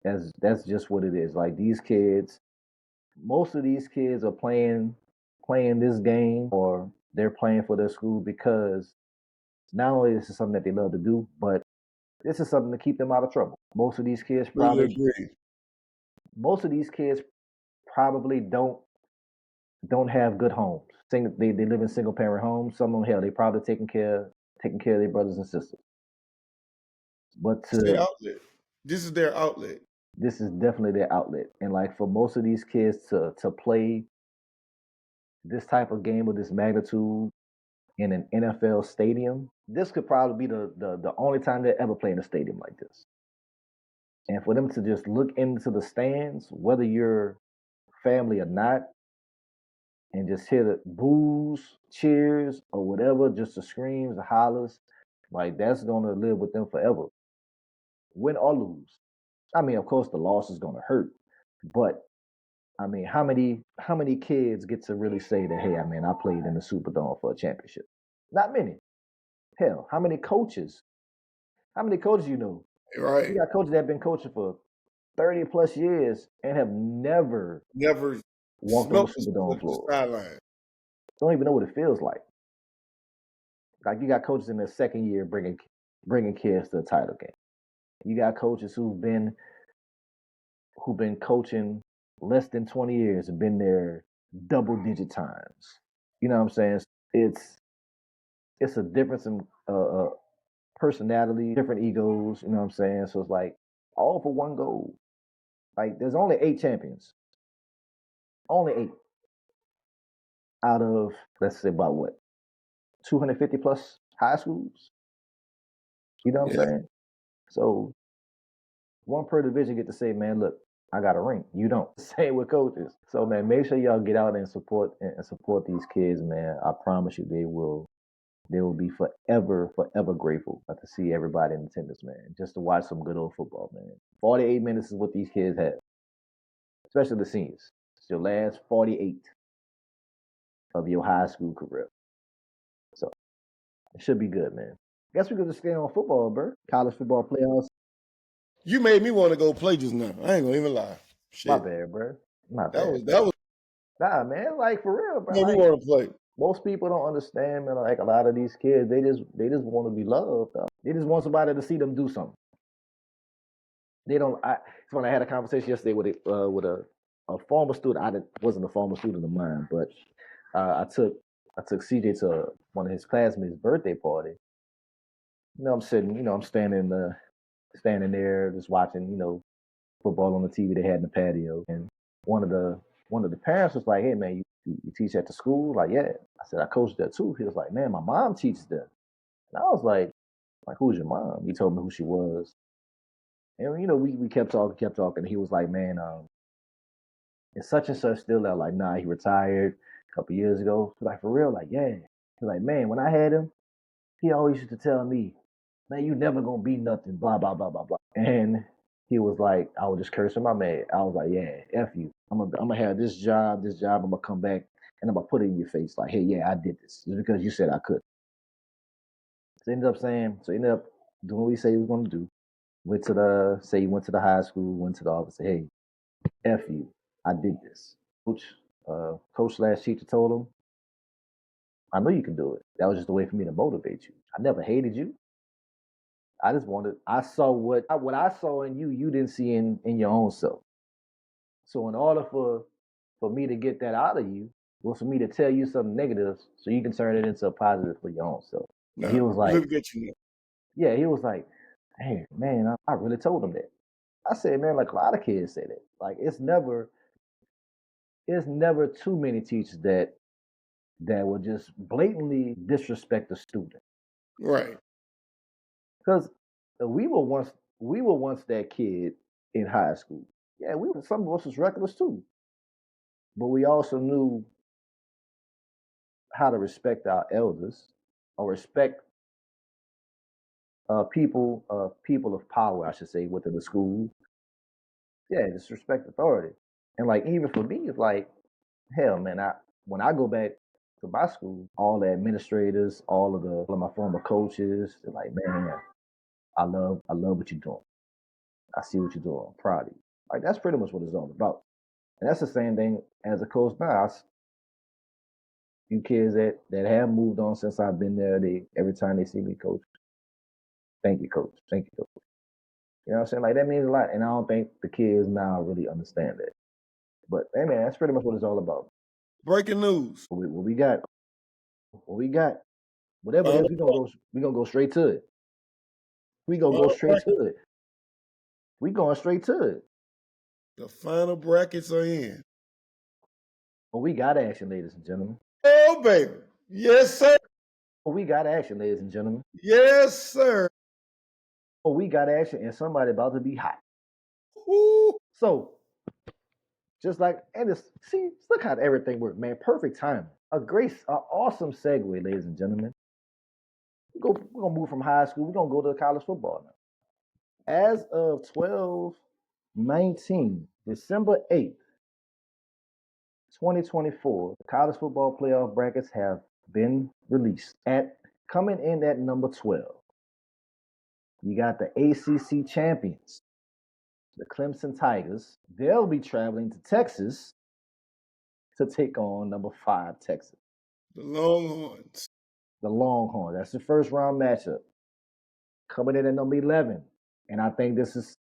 That's just what it is. Like these kids, most of these kids are playing this game or they're playing for their school because not only this is something that they love to do, but this is something to keep them out of trouble. Really agree. Most of these kids probably don't have good homes. They live in single parent homes. Some of them, hell, they probably taking care of their brothers and sisters. But It's their outlet. This is their outlet. this is definitely their outlet. And like for most of these kids to play this type of game of this magnitude in an NFL stadium, this could probably be the only time they ever play in a stadium like this. And for them to just look into the stands, whether you're family or not, and just hear the boos, cheers, or whatever, just the screams, the hollers, like that's gonna live with them forever. Win or lose. I mean, of course the loss is gonna hurt, but I mean, how many kids get to really say that, hey, I mean, I played in the Superdome for a championship? Not many. Hell, how many coaches? How many coaches you know? Right. You got coaches that have been coaching for 30 plus years and have never walked on the Smelt the Superdome floor. sideline. Don't even know what it feels like. Like you got coaches in their second year bringing kids to the title game. You got coaches who've been coaching less than 20 years and been there double digit times. You know what I'm saying? It's it's a difference in personality, different egos. You know what I'm saying? So it's like all for one goal. Like there's only 8 champions, only 8 out of let's say about what 250 plus high schools. You know what I'm saying? So one per division get to say, man, look, I got a ring. You don't. Same with coaches. So man, make sure y'all get out and support these kids, man. I promise you, they will be forever, forever grateful to see everybody in attendance, man. Just to watch some good old football, man. 48 minutes is what these kids have, especially the seniors. It's your last 48 of your high school career. So it should be good, man. Guess we could just stay on football, bro. College football playoffs. You made me want to go play just now. I ain't gonna even lie. My Shit. bad, bro. My That bad. was that was Nah, man. Like for real, bro. made me Like want to play. most people don't understand, man. Like a lot of these kids, they just want to be loved. Though. They just want somebody to see them do something. They don't. It's when I had a conversation yesterday with a former student. Wasn't a former student of mine, but I took CJ to one of his classmates' birthday party. I'm sitting. I'm standing there just watching. Football on the TV they had in the patio, and one of the one of the parents was like, "Hey, man, you teach at the school?" Like, yeah. I said, "I coach there too." He was like, "Man, my mom teaches there." And I was like, "Who's your mom?" He told me who she was. And we kept talking, kept talking. He was like, "Man, is such and such still there?" Like, nah, he retired a couple years ago. Like, for real? Like, yeah. He's like, "Man, when I had him, he always used to tell me, man, you never gonna be nothing, blah, blah, blah, blah, blah." And he was like, I was just cursing my man. I was like, yeah, F you. I'm gonna have this job, I'm gonna come back and I'm gonna put it in your face. Like, hey, yeah, I did this. Just because you said I could. So he ended up doing what he said he was gonna do. He went to the high school, went to the office, said, hey, F you. I did this. Coach slash teacher told him, I know you can do it. That was just a way for me to motivate you. I never hated you. I just wanted. I saw what I saw in you. You didn't see in your own self. So in order for me to get that out of you, was for me to tell you something negative, so you can turn it into a positive for your own self. And he Now, was like, look at you now. yeah, he was like, hey man, I really told him that. I said, man, like a lot of kids say that. Like it's never too many teachers that will just blatantly disrespect the student. Right. Because we were once that kid in high school. Yeah, some of us was reckless too. But we also knew how to respect our elders or respect people of power, I should say, within the school. Yeah, just respect authority. And like even for me, it's like, hell man, when I go back to my school, all the administrators, all of my former coaches, they're like, man, I love what you're doing. I see what you're doing. I'm proud of you. Like that's pretty much what it's all about. And that's the same thing as a coach now. You kids that have moved on since I've been there, they every time they see me, coach, thank you, coach, thank you, coach. You know what I'm saying? Like that means a lot, and I don't think the kids now really understand that. But hey, man, that's pretty much what it's all about. Breaking news. What we got, what we got, whatever it Final, is, we gonna go straight to it. We gonna go final straight bracket. to it. We going straight to it. The final brackets are in. Well, we got action, ladies and gentlemen. Oh baby. Yes, sir. Well, we got action, ladies and gentlemen. Yes, sir. Oh, we got action, and somebody about to be hot. Ooh. So just like, and it's, see, look how everything worked, man. Perfect timing. Awesome segue, ladies and gentlemen. We're gonna move from high school. We're gonna go to college football now. As of 12/19, December 8th, 2024, the college football playoff brackets have been released. At coming in at number 12, you got the ACC champions, the Clemson Tigers. They'll be traveling to Texas to take on number 5, Texas. The Longhorns. The Longhorns. That's the first round matchup. Coming in at number 11. And I think This is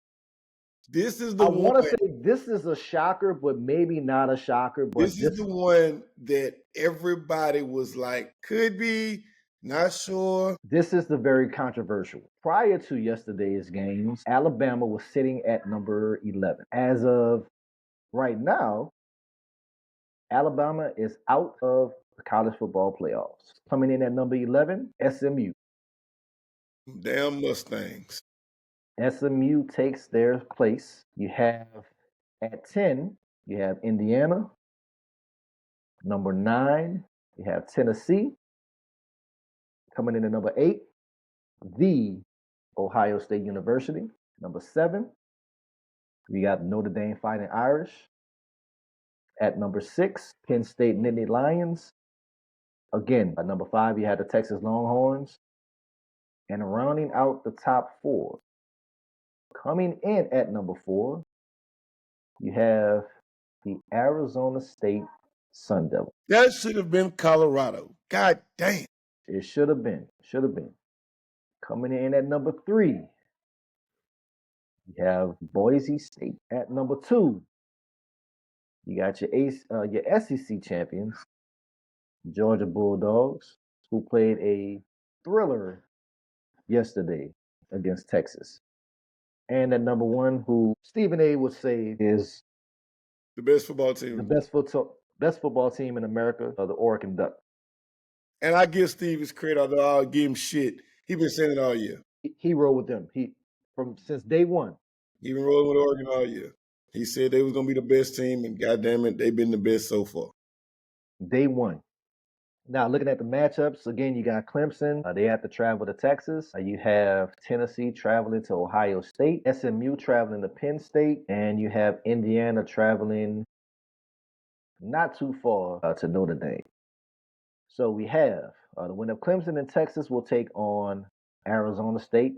I the one. want to say this is a shocker, but maybe not a shocker. But This is the one that everybody was like, could be, not sure. this is the very controversial. Prior to yesterday's games, Alabama was sitting at number 11. As of right now, Alabama is out of the college football playoffs. Coming in at number 11, SMU. Damn Mustangs. SMU takes their place. You have at 10, you have Indiana. Number 9, you have Tennessee. Coming in at number 8, the Ohio State University. Number 7, we got Notre Dame Fighting Irish. At number 6, Penn State Nittany Lions. Again, at number 5, you had the Texas Longhorns. And rounding out the top 4, coming in at number 4, you have the Arizona State Sun Devils. That should have been Colorado. God damn. It should have been. Coming in at number 3, you have Boise State. At number 2, you got your SEC champions, Georgia Bulldogs, who played a thriller yesterday against Texas. And at number 1, who Stephen A. would say is the best football team. The best football team in America, the Oregon Ducks. And I give Steve his credit, although I'll give him shit. He been saying it all year. He rolled with them. Since day one. He been rolling with Oregon all year. He said they was gonna be the best team, and goddamn it, they've been the best so far. Day one. Now, looking at the matchups, again, you got Clemson. They have to travel to Texas. You have Tennessee traveling to Ohio State, SMU traveling to Penn State, and you have Indiana traveling not too far to Notre Dame. So we have the winner of Clemson and Texas will take on Arizona State.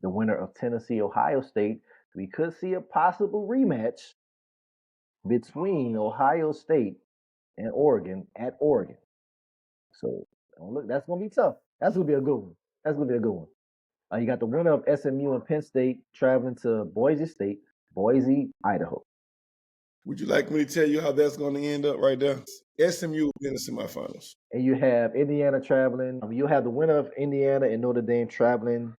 The winner of Tennessee, Ohio State. We could see a possible rematch between Ohio State and Oregon at Oregon. So look, that's gonna be tough. That's gonna be a good one. You got the winner of SMU and Penn State traveling to Boise State, Boise, Idaho. Would you like me to tell you how that's going to end up right there? SMU will be in the semifinals. And you have Indiana traveling. You'll have the winner of Indiana and Notre Dame traveling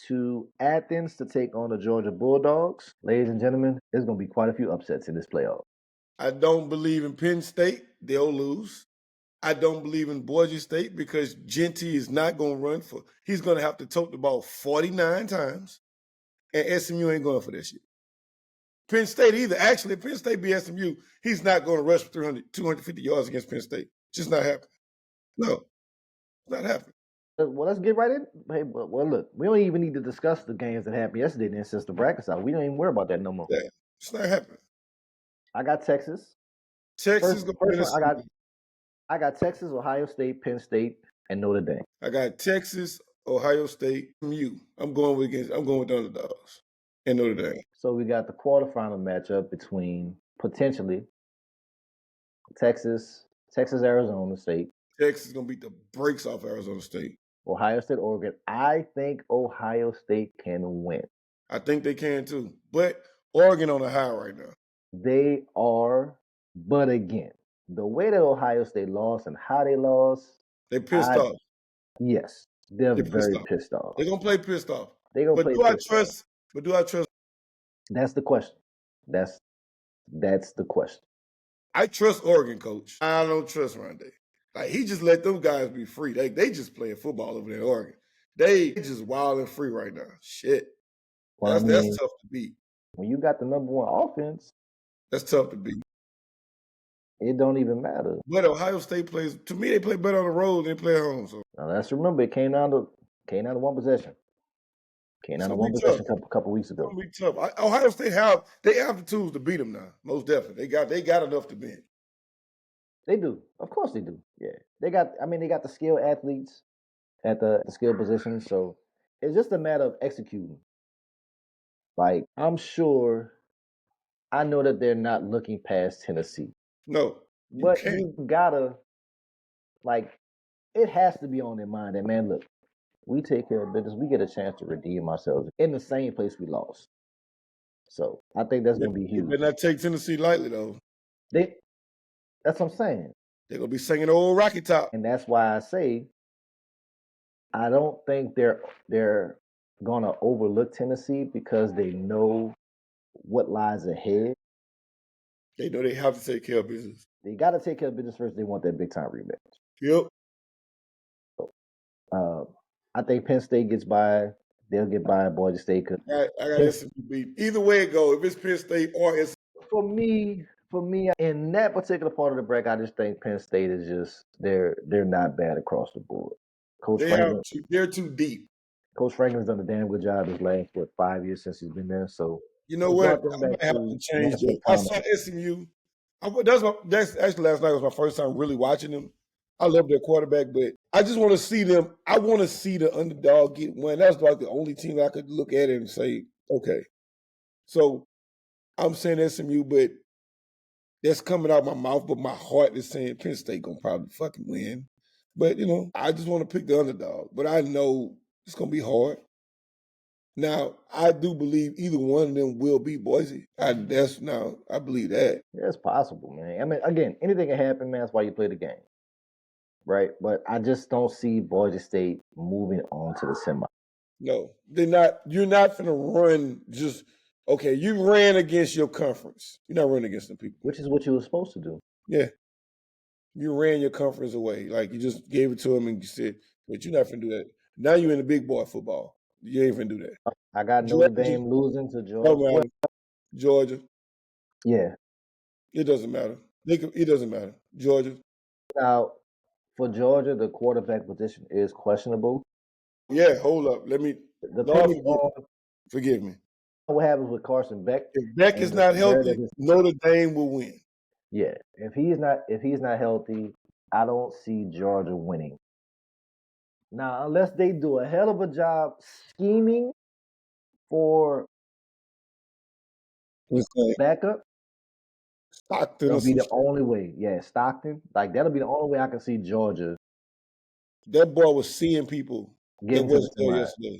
to Athens to take on the Georgia Bulldogs. Ladies and gentlemen, there's going to be quite a few upsets in this playoff. I don't believe in Penn State. They'll lose. I don't believe in Boise State because Genty is not going to run for. He's going to have to tote the ball 49 times, and SMU ain't going for that shit. Penn State either. Actually, if Penn State be SMU, he's not going to rush for 250 yards against Penn State. Just not happening. No, it's not happening. Well, let's get right in. Hey, well, look, we don't even need to discuss the games that happened yesterday then since the bracket's out. We don't even worry about that no more. Yeah, it's not happening. I got Texas. Texas I got Texas, Ohio State, Penn State, and Notre Dame. I got Texas, Ohio State, SMU. I'm going with the underdogs and Notre Dame. So we got the quarterfinal matchup between potentially Texas, Arizona State. Texas is going to beat the brakes off Arizona State. Ohio State, Oregon. I think Ohio State can win. I think they can too. But Oregon on a high right now. They are, but again, the way that Ohio State lost and how they lost. They pissed off. Yes, they're very pissed off. They're going to play pissed off. But do I trust? That's the question. That's the question. I trust Oregon, coach. I don't trust Rondé. Like, he just let them guys be free. They just playing football over there in Oregon. They just wild and free right now. Shit. Well, that's tough to beat. When you got the number one offense, that's tough to beat. It don't even matter. But Ohio State plays, to me, they play better on the road than they play at home. So now let's remember, it came down to one possession. A couple weeks ago. It's gonna be tough. Ohio State have the tools to beat them now. Most definitely, they got enough to beat. They do, of course they do. Yeah, they got the skilled athletes at the skill positions. So it's just a matter of executing. Like, I'm sure, I know that they're not looking past Tennessee. No, but you gotta, like, it has to be on their mind that, man, look, we take care of business. We get a chance to redeem ourselves in the same place we lost. So I think that's going to be huge. They better not take Tennessee lightly, though. That's what I'm saying. They're going to be singing the old Rocky Top. And that's why I say I don't think they're going to overlook Tennessee because they know what lies ahead. They know they have to take care of business. They got to take care of business first. They want that big-time rematch. Yep. I think Penn State gets by. They'll get by Boise State. I got SMU beat. Either way it goes, if it's Penn State or SMU. For me, For me, in that particular part of the bracket, I just think Penn State is just they're not bad across the board. Coach Franklin, they're too deep. Coach Franklin's done a damn good job his last 5 years since he's been there. So You know it's what? brought them I back might have to to change national that. I saw prominence. SMU. That's actually last night was my first time really watching them. I love their quarterback, but I just want to see them. I want to see the underdog get one. That's like the only team I could look at and say, okay. So I'm saying SMU, but that's coming out my mouth, but my heart is saying Penn State gonna probably fucking win. But I just want to pick the underdog. But I know it's gonna be hard. Now, I do believe either one of them will beat Boise. I believe that. Yeah, it's possible, man. I mean, again, anything can happen, man. That's why you play the game, right? But I just don't see Boise State moving on to the semi. No, they're not. You're not gonna run just okay. You ran against your conference. You're not running against them people. Which is what you were supposed to do. Yeah, you ran your conference away. Like you just gave it to them and you said, "But you're not gonna do that." Now you're in the big boy football. You ain't gonna do that. I got Notre Dame losing to Georgia. Well, Georgia. Yeah. It doesn't matter. It doesn't matter. Georgia. Now, for Georgia, the quarterback position is questionable. Yeah, hold up. Let me. Depending on forgive me. What happens with Carson Beck? If Beck is not healthy, Notre Dame will win. Yeah, if he's not healthy, I don't see Georgia winning. Now, unless they do a hell of a job scheming for backup, Stockton that'll be the only way. Yeah, Stockton. Like that'll be the only way I can see Georgia. That boy was seeing people that wasn't there yesterday.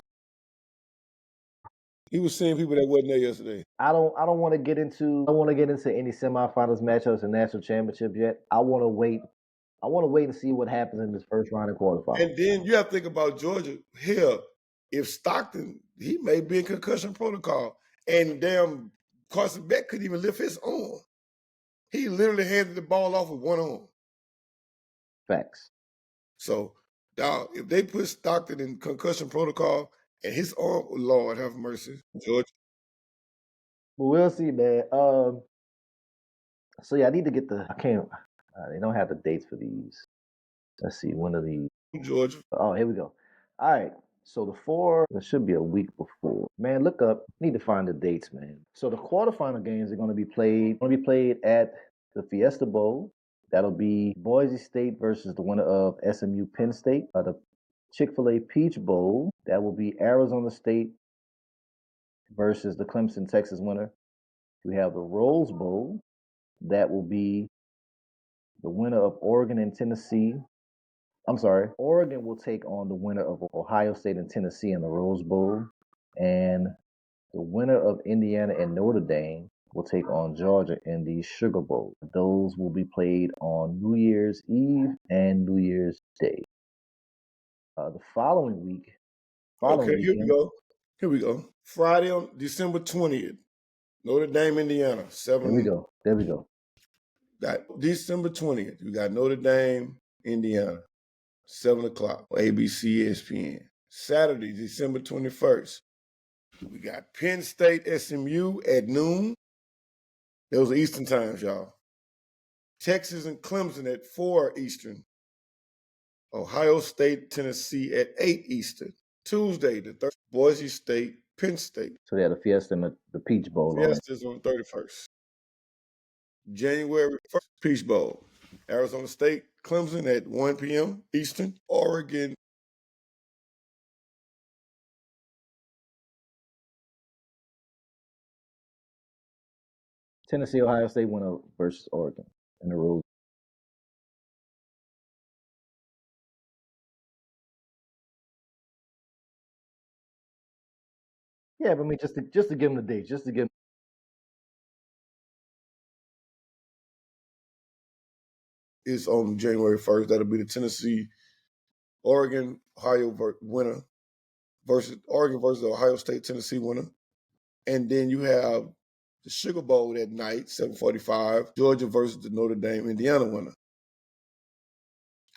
He was seeing people that wasn't there yesterday. I don't want to get into any semifinals matchups and national championship yet. I want to wait and see what happens in this first round of quarterfinals. And then you have to think about Georgia. Hell, if Stockton, he may be in concussion protocol, and damn Carson Beck couldn't even lift his arm. He literally handed the ball off with one arm. Facts. So, dog, if they put Stockton in concussion protocol and his arm, Lord have mercy, Georgia. But we'll see, man. So yeah, I need to get I can't. They don't have the dates for these. Let's see. When are these? Georgia. Oh, here we go. All right. So the 4, it should be a week before. Man, look up. Need to find the dates, man. So the quarterfinal games are going to be played at the Fiesta Bowl. That'll be Boise State versus the winner of SMU Penn State. The Chick-fil-A Peach Bowl. That will be Arizona State versus the Clemson Texas winner. We have the Rose Bowl. That will be the winner of Oregon and Tennessee. I'm sorry, Oregon will take on the winner of Ohio State and Tennessee in the Rose Bowl. And the winner of Indiana and Notre Dame will take on Georgia in the Sugar Bowl. Those will be played on New Year's Eve and New Year's Day. The following week. Here we go. Friday on December 20th, Notre Dame, Indiana. 7. There we go. Got December 20th. We got Notre Dame, Indiana. 7 o'clock on ABC, ESPN. Saturday, December 21st. We got Penn State, SMU at noon. Those are Eastern times, y'all. Texas and Clemson at 4 Eastern. Ohio State, Tennessee at 8 Eastern. Tuesday, the 3rd, Boise State, Penn State. So they had the Fiesta and the Peach Bowl. Fiesta's on the 31st. January 1st, Peach Bowl. Arizona State, Clemson at 1 p.m. Eastern. Oregon. Tennessee, Ohio State winner versus Oregon in the Rose. Yeah, but I mean, just to give them the dates, just to give. Is on January 1st. That'll be the Tennessee, Oregon, Ohio winner versus Oregon versus Ohio State, Tennessee winner. And then you have the Sugar Bowl that night, 7:45, Georgia versus the Notre Dame, Indiana winner.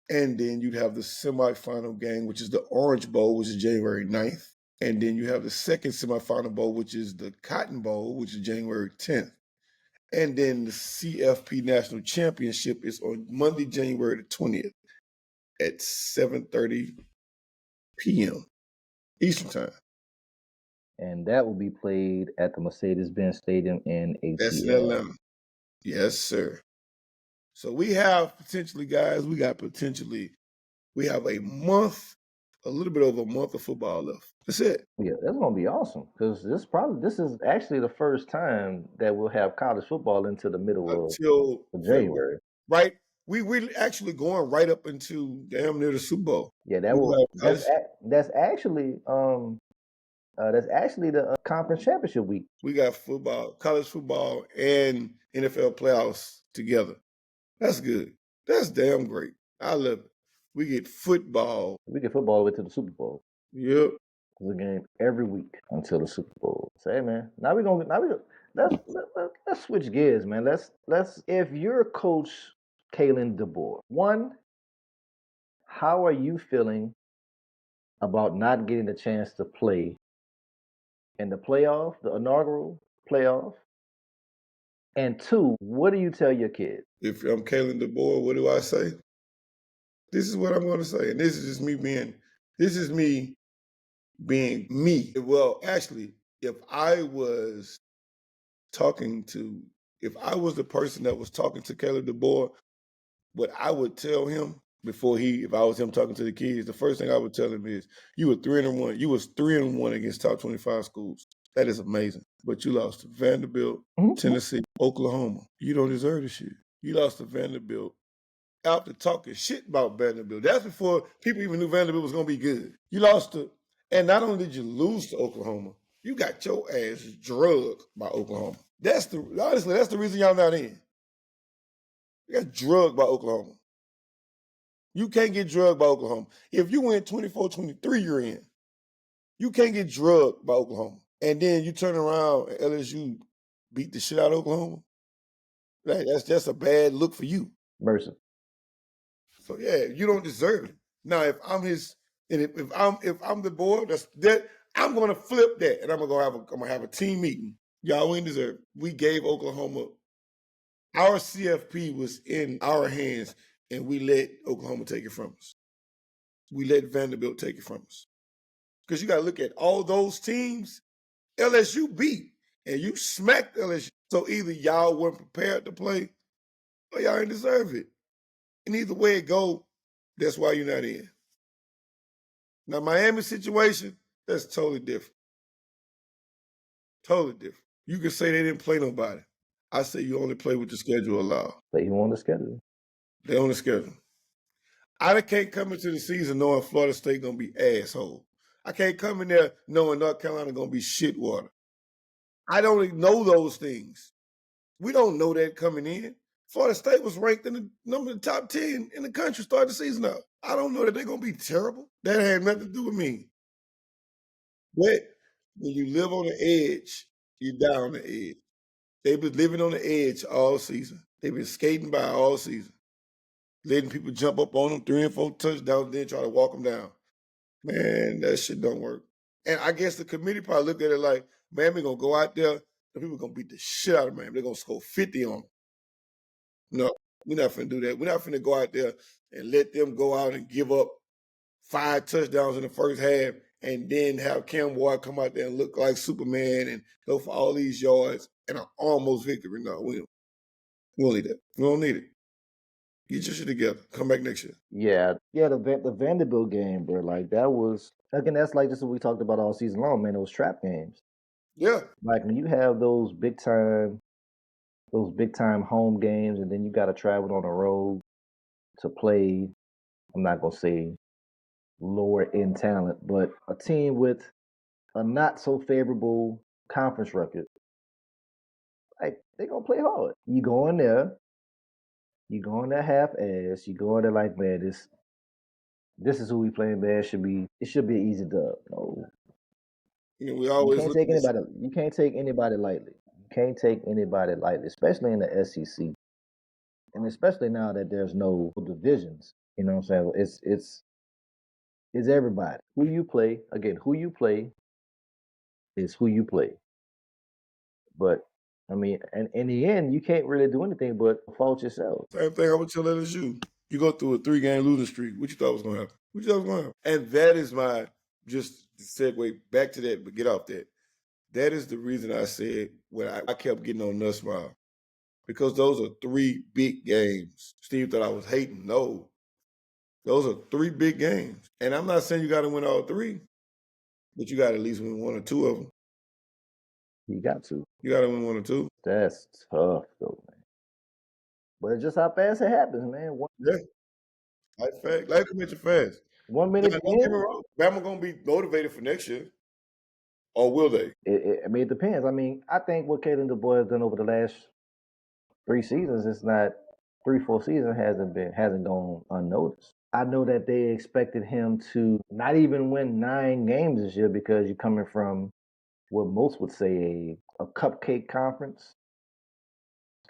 And then you'd have the semifinal game, which is the Orange Bowl, which is January 9th. And then you have the second semifinal bowl, which is the Cotton Bowl, which is January 10th. And then the CFP National Championship is on Monday, January the 20th at 7:30 p.m. Eastern Time. And that will be played at the Mercedes-Benz Stadium in That's in ATL. Atlanta. Yes, sir. So we have potentially, guys, we have a month, a little bit over a month of football left. That's it. Yeah, that's gonna be awesome because this is actually the first time that we'll have college football into the middle Until of February. January. Right? We're actually going right up into damn near the Super Bowl. Yeah, that's actually the conference championship week. We got football, college football, and NFL playoffs together. That's good. That's damn great. I love it. We get football. We get football away to the Super Bowl. Yep. It's a game every week until the Super Bowl. So hey man, let's switch gears, man. Let's if you're Coach Kalen DeBoer, one, how are you feeling about not getting the chance to play in the playoff, the inaugural playoff? And two, what do you tell your kids? If I'm Kalen DeBoer, what do I say? This is what I'm going to say, and this is me being me. Well, actually, if I was the person that was talking to Caleb DeBoer, what I would tell him if I was him talking to the kids, the first thing I would tell him is, you were 3-1. You was 3-1 against top 25 schools. That is amazing. But you lost to Vanderbilt, Tennessee, Oklahoma. You don't deserve this shit. You lost to Vanderbilt after talking shit about Vanderbilt. That's before people even knew Vanderbilt was going to be good. You lost to, and not only did you lose to Oklahoma, you got your ass drugged by Oklahoma. Honestly, that's the reason y'all not in. You got drugged by Oklahoma. You can't get drugged by Oklahoma. If you win 24-23, you're in. You can't get drugged by Oklahoma. And then you turn around and LSU beat the shit out of Oklahoma. That's just a bad look for you. Mercy. So yeah, you don't deserve it. Now, if I'm if I'm the board, I'm gonna flip that, and I'm gonna have a team meeting. Y'all ain't deserve it. We gave Oklahoma, our CFP was in our hands, and we let Oklahoma take it from us. We let Vanderbilt take it from us. Because you got to look at all those teams LSU beat, and you smacked LSU. So either y'all weren't prepared to play, or y'all didn't deserve it. And either way it go, that's why you're not in. Now, Miami's situation, that's totally different. Totally different. You can say they didn't play nobody. I say you only play with the schedule allowed. They on the schedule. They on the schedule. I can't come into the season knowing Florida State gonna be asshole. I can't come in there knowing North Carolina gonna be shit water. I don't know those things. We don't know that coming in. Florida State was ranked in the top 10 in the country starting the season out. I don't know that they're gonna be terrible. That had nothing to do with me. But when you live on the edge, you're down on the edge. They've been living on the edge all season. They've been skating by all season, letting people jump up on them 3 and 4 touchdowns, then try to walk them down. Man, that shit don't work. And I guess the committee probably looked at it like, man, we're going to go out there and people going to beat the shit out of man. They're going to score 50 on them. No, we're not finna do that. We're not finna go out there and let them go out and give up 5 touchdowns in the first half and then have Cam Ward come out there and look like Superman and go for all these yards and an almost victory. No, we don't need that. We don't need it. Get your shit together. Come back next year. Yeah. The Vanderbilt game, bro. Like that was again. That's like just what we talked about all season long, man. Those trap games. Yeah. Like when you have those big time home games, and then you got to travel on the road to play. I'm not gonna say lower end talent, but a team with a not so favorable conference record. Like they gonna play hard. You go in there half ass. You go in there like, man, this is who we playing, man. It should be an easy dub. No, We always you can't take anybody lightly. You can't take anybody lightly, especially in the SEC, and especially now that there's no divisions. You know what I'm saying? It's everybody. Who you play again? Who you play is who you play. But I mean, and in the end, you can't really do anything but fault yourself. Same thing I would tell LSU. You go through a 3-game losing streak. What you thought was going to happen? What you thought was going to happen? And that is my, just to segue back to that, but get off that. That is the reason I said when I kept getting on Nussmile. Because those are 3 big games. Steve thought I was hating. No. Those are 3 big games. And I'm not saying you got to win all 3, but you got to at least win 1 or 2 of them. You got to. You got to win 1 or 2. That's tough, though, man. But it's just how fast it happens, man. Yeah. Life fast. Life can make you fast. 1 Now, minute don't get in, me wrong. Bama going to be motivated for next year. Or will they? I mean, it depends. I mean, I think what Kalen DuBois has done over the last 3 seasons, it's not 3-4 seasons hasn't gone unnoticed. I know that they expected him to not even win 9 games this year because you're coming from what most would say a cupcake conference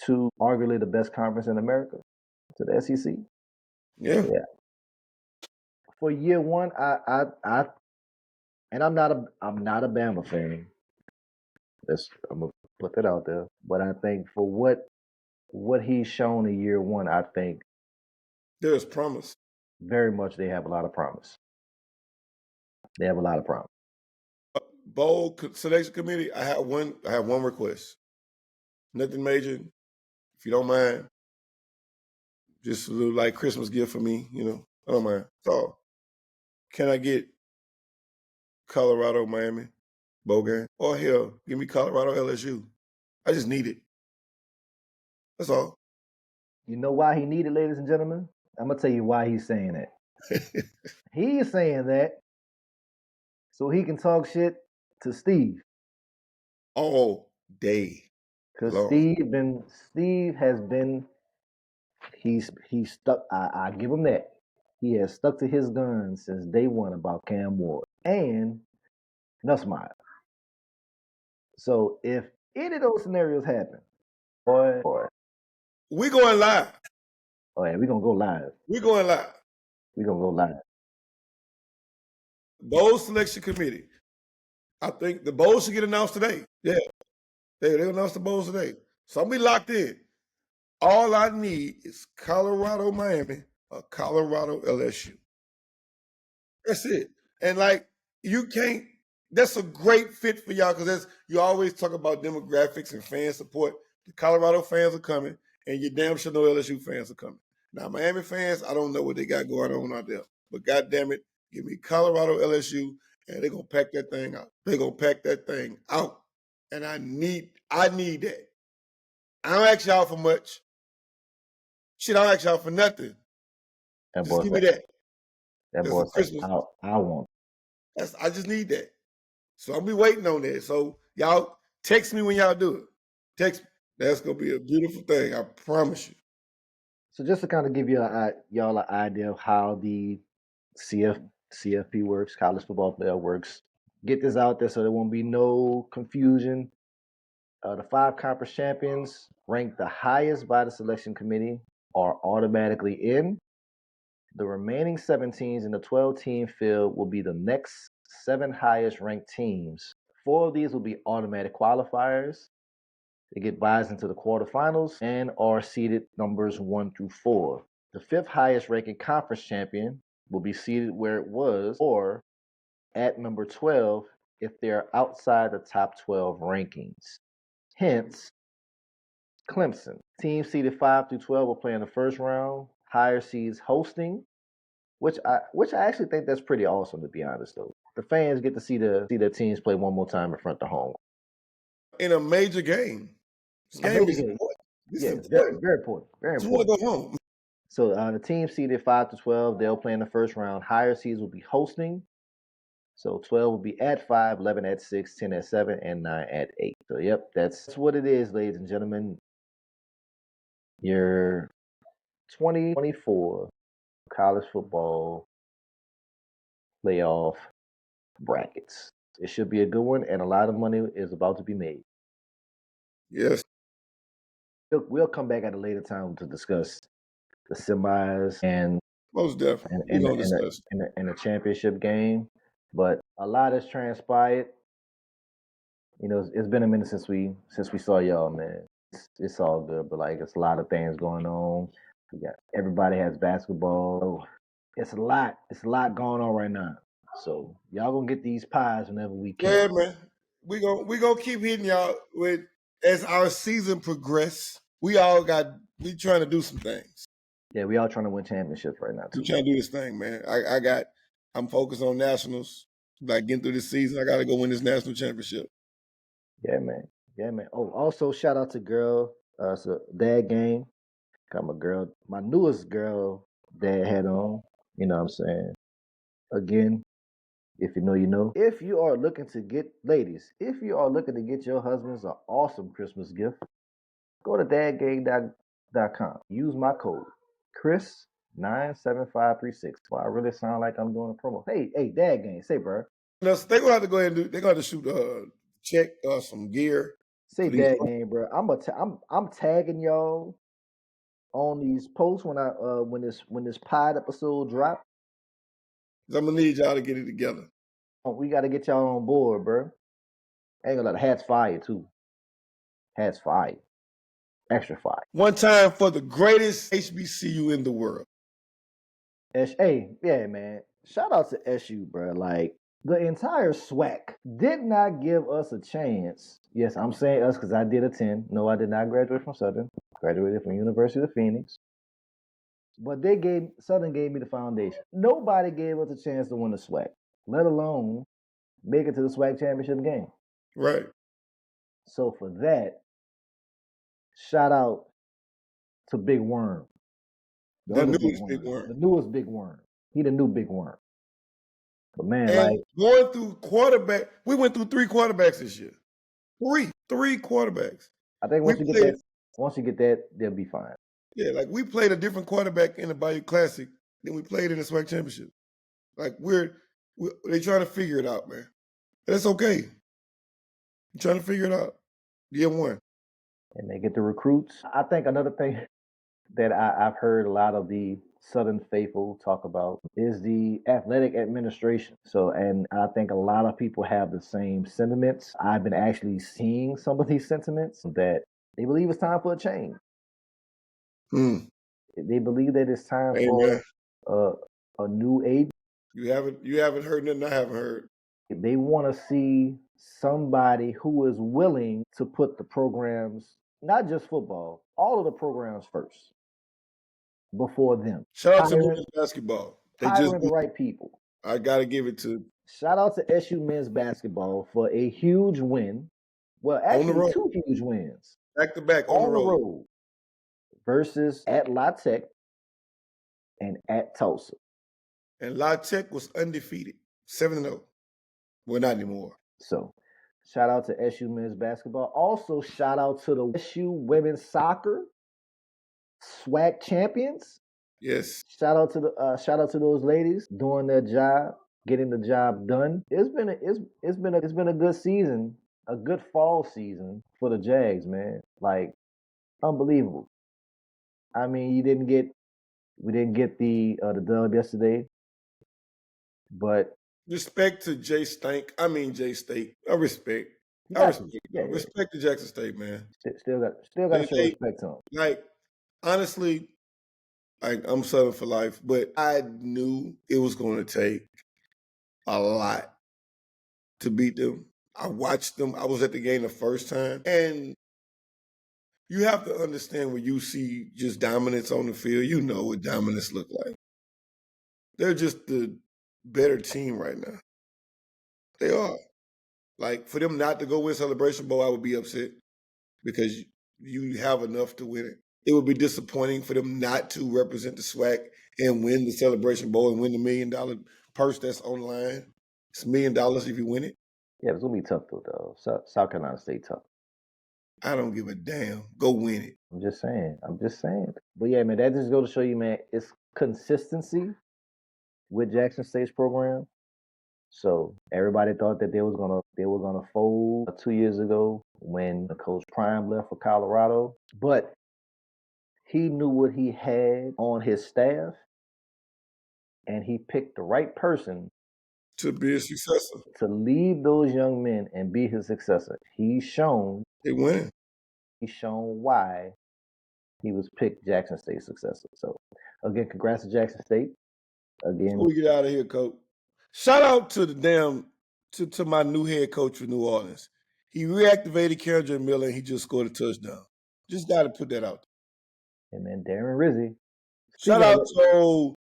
to arguably the best conference in America, to the SEC. Yeah. For year one, I and I'm not a Bama fan. I'm gonna put that out there. But I think for what he's shown in year one, I think there's promise. Very much, they have a lot of promise. They have a lot of promise. Bowl selection committee. I have one request. Nothing major. If you don't mind, just a little like Christmas gift for me. You know, I don't mind. So, can I get Colorado, Miami, bowl game? Or hell, give me Colorado, LSU. I just need it. That's all. You know why he needed, ladies and gentlemen? I'm gonna tell you why he's saying that. He's saying that so he can talk shit to Steve all day. Because Steve has been he's stuck. I give him that. He has stuck to his guns since day one about Cam Ward and Nussmeier. So if any of those scenarios happen, boy, we going live. Oh yeah, we gonna go live. We going live. We gonna go live. Bowl selection committee. I think the bowls should get announced today. Yeah, they announced the bowls today. So I'm be locked in. All I need is Colorado, Miami, or Colorado, LSU. That's it. And like you can't. That's a great fit for y'all because you always talk about demographics and fan support. The Colorado fans are coming, and you damn sure know LSU fans are coming. Now Miami fans, I don't know what they got going on out there, but God damn it, give me Colorado, LSU, and they're gonna pack that thing out. They're gonna pack that thing out, and I need that. I don't ask y'all for much. Shit, I don't ask y'all for nothing. Just give me that. That boy said, I want. I just need that. So I'll be waiting on that. So y'all text me when y'all do it. Text me. That's gonna be a beautiful thing. I promise you. So just to kind of give y'all an idea of how the CFP works, college football player works. Get this out there so there won't be no confusion. The 5 conference champions ranked the highest by the selection committee are automatically in. The remaining 7 teams in the 12-team field will be the next 7 highest ranked teams. 4 of these will be automatic qualifiers. They get buys into the quarterfinals and are seeded numbers 1 through 4. The 5th highest ranking conference champion will be seated where it was or at number 12 if they're outside the top 12 rankings. Hence, Clemson. Teams seeded 5 through 12 will play in the first round. Higher seeds hosting, which I actually think that's pretty awesome, to be honest. Though the fans get to see their teams play one more time in front of home in a major game. This game is important. This is important. Very important. Very important. Just want to go home. So the team seeded 5 to 12, they'll play in the first round. Higher seeds will be hosting. So 12 will be at 5, 11 at 6, 10 at 7, and 9 at 8. So yep, that's what it is, ladies and gentlemen. Your 2024 college football playoff brackets. It should be a good one, and a lot of money is about to be made. Yes. We'll come back at a later time to discuss the semis and most definitely and the championship game. But a lot has transpired. You know, it's been a minute since we saw y'all, man. It's all good, but like it's a lot of things going on. We got everybody has basketball. Oh, it's a lot. It's a lot going on right now. So y'all gonna get these pies whenever we can. Yeah, man. We gonna keep hitting y'all with as our season progress. We trying to do some things. Yeah, we all trying to win championships right now We too. trying to do this thing, man. I'm focused on nationals. Like getting through this season, I gotta go win this national championship. Yeah, man. Yeah, man. Oh, also shout out to girl. It's a dad game. Got my newest girl dad hat on. You know what I'm saying? Again, if you know, you know. If you are looking to get, ladies, if you are looking to get your husbands an awesome Christmas gift, go to dadgame.com. Use my code, Chris97536. Well, I really sound like I'm doing a promo. Hey, Dad Game, say, bro. Now, so they're gonna have to go ahead and they're gonna have to shoot check some gear. Say Dad Game, bro. I'm tagging y'all on these posts when this pod episode drop. I'm gonna need y'all to get it together. We got to get y'all on board, bro. Ain't gonna let hats fire too. Hats fire, extra fire. One time for the greatest HBCU in the world. Hey, yeah, man. Shout out to SU, bro. Like the entire SWAC did not give us a chance. Yes, I'm saying us because I did attend. No, I did not graduate from Southern. Graduated from University of Phoenix. But Southern gave me the foundation. Nobody gave us a chance to win the SWAC, let alone make it to the SWAC championship game. Right. So for that, shout out to Big Worm. The newest Big Worm. The newest Big Worm. He the new Big Worm. But man, and like going through quarterback, we went through 3 quarterbacks this year. Three quarterbacks. I think once you get that, they'll be fine. Yeah, like we played a different quarterback in the Bayou Classic than we played in the SWAC championship. Like they're trying to figure it out, man. That's okay. You're trying to figure it out. Year one. And they get the recruits. I think another thing that I've heard a lot of the Southern faithful talk about is the athletic administration. So, and I think a lot of people have the same sentiments. I've been actually seeing some of these sentiments that they believe it's time for a change. They believe that it's time for a new age. You haven't heard nothing I haven't heard. They want to see somebody who is willing to put the programs, not just football, all of the programs first before them. Shout out to women's basketball. They hiring the right people. I gotta give it to. Shout out to SU men's basketball for a huge win. Well, actually, 2 huge wins back to back on the road versus at La Tech and at Tulsa. And La Tech was undefeated, 7-0. Well, not anymore. So, shout out to SU men's basketball. Also, shout out to the SU women's soccer SWAC champions. Yes. Shout out to those ladies doing their job, getting the job done. It's been a good season, a good fall season for the Jags, man. Like unbelievable. I mean, we didn't get the dub yesterday, but respect to Jay State. I respect. Respect to Jackson State, man. Still got to show respect to them. Like honestly, I'm Southern for life, but I knew it was going to take a lot to beat them. I watched them. I was at the game the first time, and you have to understand when you see just dominance on the field, you know what dominance look like. They're just the better team right now. They are. Like, for them not to go win Celebration Bowl, I would be upset because you have enough to win it. It would be disappointing for them not to represent the SWAC and win the Celebration Bowl and win the $1 million purse that's online. It's $1 million if you win it. Yeah, it's going to be tough, though. South Carolina State tough. I don't give a damn. Go win it. I'm just saying. But yeah, man, that just goes to show you, man, it's consistency with Jackson State's program. So everybody thought that they were gonna fold 2 years ago when Coach Prime left for Colorado, but he knew what he had on his staff, and he picked the right person to be a successor. To lead those young men and be his successor. He's shown why he was picked Jackson State's successor. So again, congrats to Jackson State. Again, Before we get out of here, coach, shout out to to my new head coach for New Orleans. He reactivated Kendrick Miller and he just scored a touchdown. Just got to put that out there. And man, Darren Rizzi. Shout out to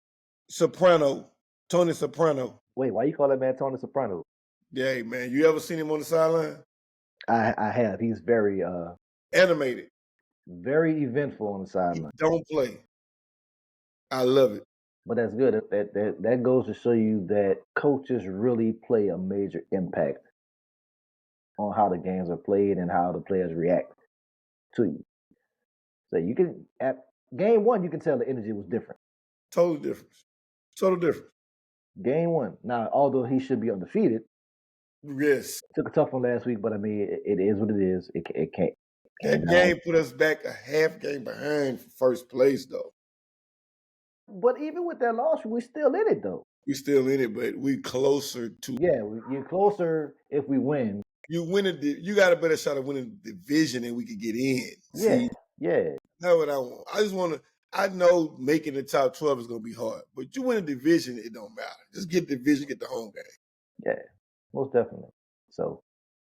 Tony Soprano. Wait, why you call that man Tony Soprano? Yeah, man. You ever seen him on the sideline? I have. He's very animated. Very eventful on the sideline. Don't play. I love it. But that's good. That goes to show you that coaches really play a major impact on how the games are played and how the players react to you. So you can at game one, you can tell the energy was different. Total different. Game one. Now, although he should be undefeated, yes, took a tough one last week. But I mean, it is what it is. It can't. That game put us back a half game behind first place, though. But even with that loss, we still in it, though. We still in it, but we closer to. Yeah, you're closer if we win. You win it. You got a better shot of winning the division, and we could get in. Yeah, yeah. That's what I want. I just want to. I know making the top 12 is going to be hard, but you win a division, it don't matter. Just get the division, get the home game. Yeah, most definitely. So,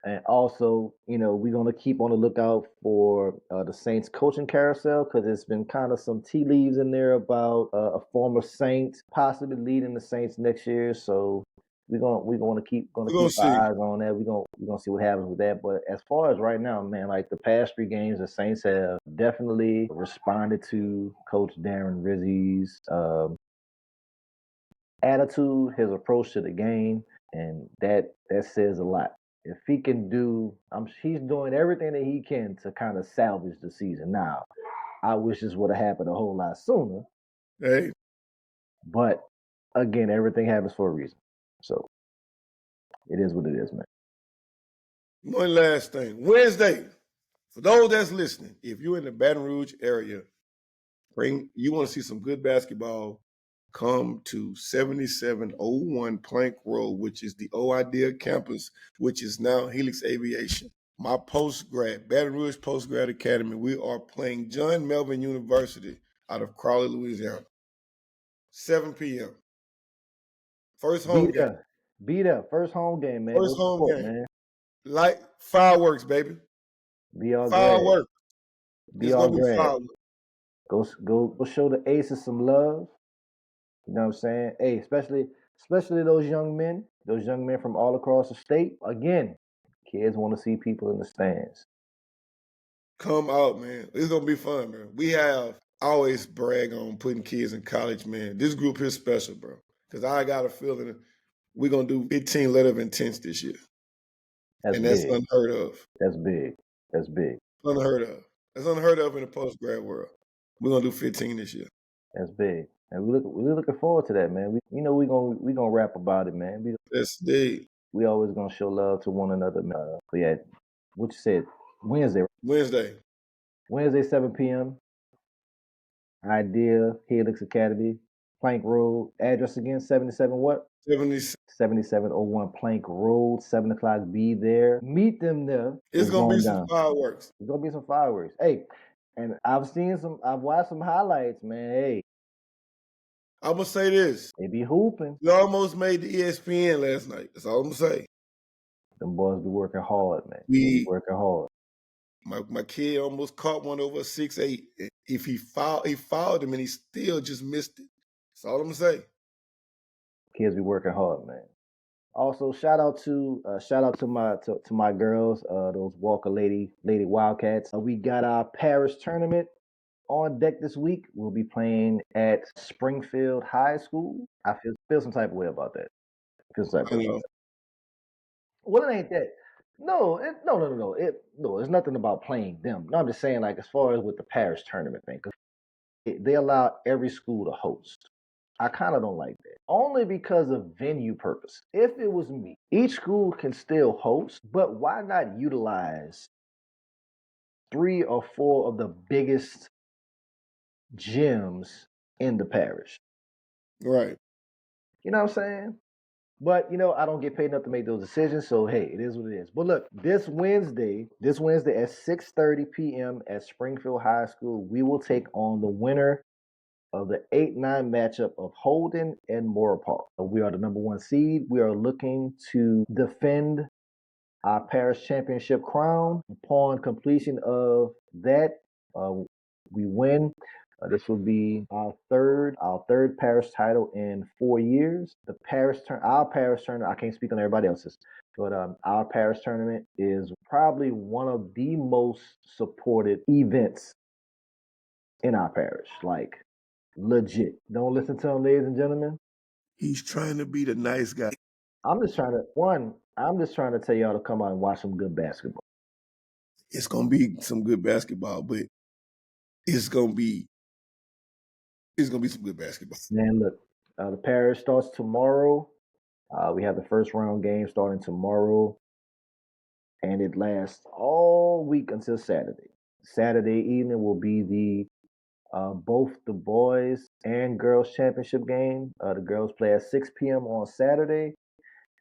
and also, we're going to keep on the lookout for the Saints coaching carousel because there's been kind of some tea leaves in there about a former Saint possibly leading the Saints next year. So we're gonna keep our eyes on that. We're gonna see what happens with that. But as far as right now, man, like the past 3 games, the Saints have definitely responded to Coach Darren Rizzi's attitude, his approach to the game, and that says a lot. If he can he's doing everything that he can to kind of salvage the season. Now, I wish this would have happened a whole lot sooner. Hey. But again, everything happens for a reason. So it is what it is, man. One last thing. Wednesday, for those that's listening, if you're in the Baton Rouge area, you want to see some good basketball, come to 7701 Plank Road, which is the OIDEA campus, which is now Helix Aviation. My Baton Rouge Postgrad Academy, we are playing John Melvin University out of Crowley, Louisiana. 7 p.m. First home game. Be there. First home game, man. First home game. Man. Like fireworks, baby. Be all fireworks. Be all glad. Go show the Aces some love. You know what I'm saying? Hey, especially those young men from all across the state. Again, kids want to see people in the stands. Come out, man. It's gonna be fun, man. We have always brag on putting kids in college, man. This group is special, bro. Because I got a feeling we're gonna do 15 letter of intents this year. That's unheard of. That's big. Unheard of. That's unheard of in the post-grad world. We're gonna do 15 this year. That's big. And we're looking forward to that, man. We're gonna rap about it, man. That's big. We always gonna show love to one another, man. But yeah, what you said, Wednesday, 7 p.m. Idea, Helix Academy, Plank Road. Address again, 77 what? 7701 Plank Road, 7 o'clock. Be there. Meet them there. It's gonna be some fireworks. It's gonna be some fireworks. Hey, and I've watched some highlights, man. Hey. I'm gonna say this. They be hooping. We almost made the ESPN last night. That's all I'm gonna say. Them boys be working hard, man. They be working hard. My kid almost caught one over 6'8". If he fouled him and he still just missed it. That's all I'm gonna say. Kids be working hard, man. Also, shout out to my girls, those Walker Lady Wildcats. We got our Paris tournament on deck this week. We'll be playing at Springfield High School. I feel some type of way about that. Well, it ain't that. No. It's nothing about playing them. No, I'm just saying, like, as far as with the Paris tournament thing, because they allow every school to host. I kind of don't like that. Only because of venue purpose. If it was me, each school can still host, but why not utilize 3 or 4 of the biggest gyms in the parish? Right. You know what I'm saying? But I don't get paid enough to make those decisions, so hey, it is what it is. But look, this Wednesday at 6:30 p.m. at Springfield High School, we will take on the winner of the 8-9 matchup of Holden and Moore Park. We are the number one seed. We are looking to defend our parish championship crown. Upon completion of that, we win. This will be our third parish title in 4 years. Our parish tournament. I can't speak on everybody else's, but our parish tournament is probably one of the most supported events in our parish. Like legit. Don't listen to him, ladies and gentlemen. He's trying to be the nice guy. I'm just trying to tell y'all to come out and watch some good basketball. It's gonna be some good basketball, but it's gonna be some good basketball. Man, look, the parish starts tomorrow. We have the first round game starting tomorrow, and it lasts all week until Saturday. Saturday evening will be both the boys and girls championship game. The girls play at 6 p.m. on Saturday,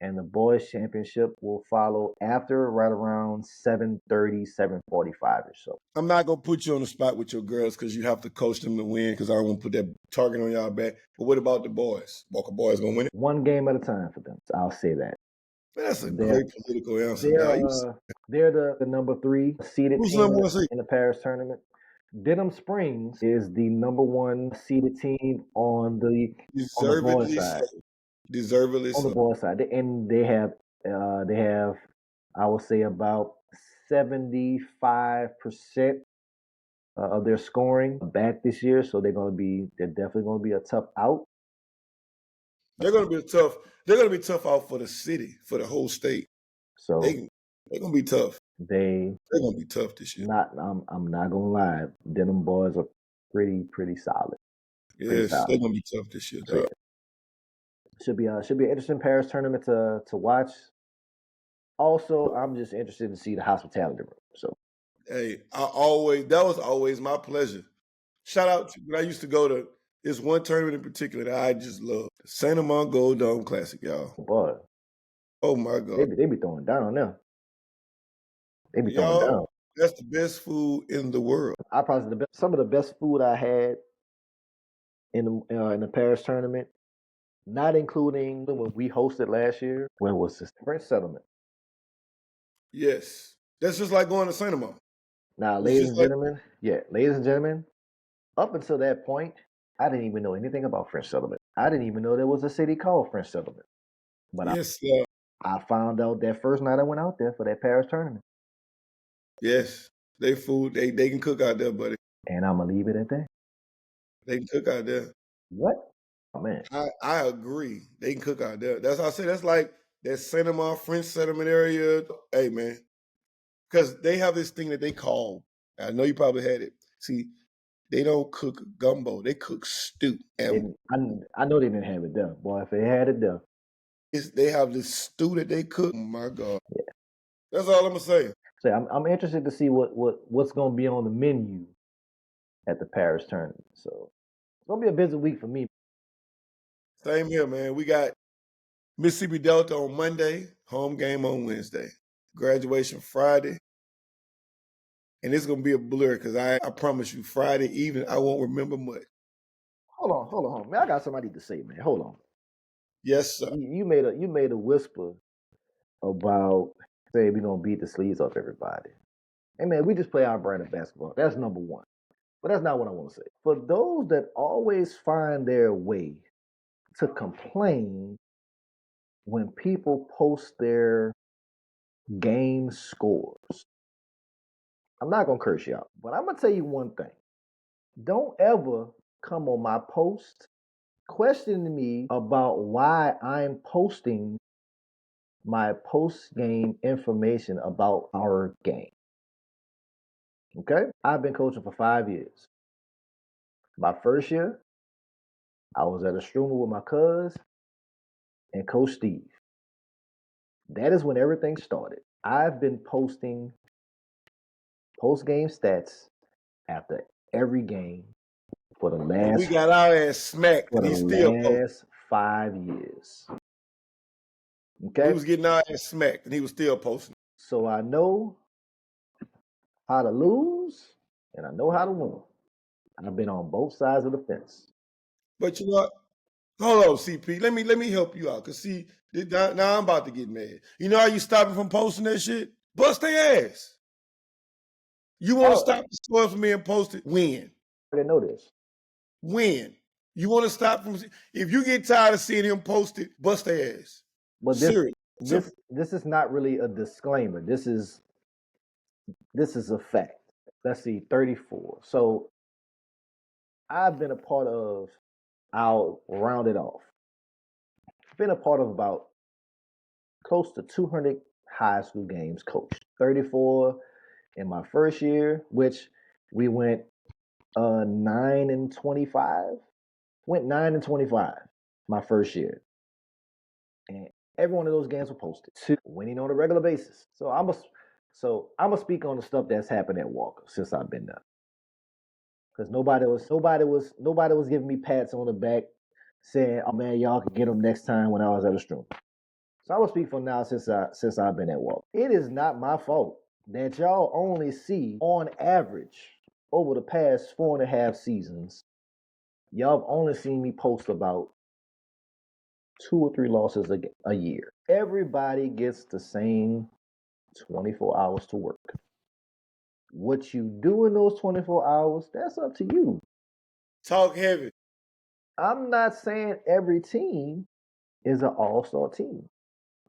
and the boys championship will follow after right around 7:30, 7:45 or so. I'm not gonna put you on the spot with your girls because you have to coach them to win. Because I don't want to put that target on y'all back. But what about the boys? Walker boys gonna win it? One game at a time for them. I'll say that. Man, that's a They're great political answer. they're the number 3 seeded Who's team number one seed? in the Paris tournament. Denham Springs is the number 1 seeded team on the boys Deservedly side. so. Deservedly On the so. boys side, and they have I will say about 75% of their scoring back this year, so they're definitely gonna be a tough out. They're gonna be tough. They're gonna be tough out for the city, for the whole state. So They're gonna be tough. they're gonna be tough this year. I'm not gonna lie, Denham boys are pretty solid. Yes, they're gonna be tough this year, So, dog. should be an interesting Paris tournament to watch. Also, I'm just interested to see the hospitality room. So, hey, that was always my pleasure. Shout out to when I used to go to this one tournament in particular that I just love, the Santa Mon Gold Dome Classic, y'all. boy, Oh my God, they be throwing down now. They be throwing y'all, down. that's the best food in the world. Some of the best food I had in the Paris tournament, not including when we hosted last year. When was this? French Settlement. Yes, that's just like going to Santa Mon. Now, It's ladies just and like gentlemen, up until that point, I didn't even know anything about French Settlement. I didn't even know there was a city called French Settlement. But yes, I found out that first night I went out there for that Paris tournament. yes, they food they can cook out there, buddy. And I'm gonna leave it at that. They can cook out there. What? Oh man. I agree. They can cook out there. That's how I say. That's like that Santa Mon French Settlement area. Hey man, because they have this thing that they call. I know you probably had it. See, they don't cook gumbo. They cook stew. And I know they didn't have it there. Boy, if they had it there. they have this stew that they cook. Oh my God. Yeah. That's all I'm gonna say. So I'm interested to see what's gonna be on the menu at the Paris tournament. So it's gonna be a busy week for me. Same here, man. We got Mississippi Delta on Monday, home game on Wednesday, graduation Friday. And it's gonna be a blur because I promise you, Friday evening I won't remember much. Hold on, man. I got something I need to say, man. Hold on. Yes, sir. You made a whisper about say we're gonna beat the sleeves off everybody. Hey man, we just play our brand of basketball. That's number one. But that's not what I want to say. For those that always find their way to complain when people post their game scores, I'm not gonna curse y'all, but I'm gonna tell you one thing. Don't ever come on my post questioning me about why I'm posting my post game information about our game. Okay? I've been coaching for 5 years. My first year, I was at a stroomer with my cuz and Coach Steve. That is when everything started. I've been posting post game stats after every game for the And we last got our ass smacked, for and the he's still posting. last 5 years. Okay. We was getting our ass smacked, and he was still posting. So I know how to lose, and I know how to win. I've been on both sides of the fence. But you know what? Hold on, CP. Let me help you out. Cause see, now I'm about to get mad. You know how you stop him from posting that shit? Bust their ass. You want to stop the story from being posted? Win. I didn't know this. Win. You want to stop from if you get tired of seeing him post it, bust their ass. But Serious. this is not really a disclaimer. This is a fact. Let's see, 34. So I've been a part of, I'll round it off. Been a part of about close to 200 high school games coached. 34 in my first year, which we went 9-25. Went 9-25 my first year. And every one of those games were posted. Two, winning on a regular basis. So I'm gonna speak on the stuff that's happened at Walker since I've been there. Because nobody was giving me pats on the back saying, "Oh man, y'all can get them next time" when I was at a stream. So I will speak for now since I've been at Walker. It is not my fault that y'all only see on average over the past 4.5 seasons, y'all have only seen me post about 2 or 3 losses a year. Everybody gets the same 24 hours to work. What you do in those 24 hours, that's up to you. Talk heavy. I'm not saying every team is an all-star team.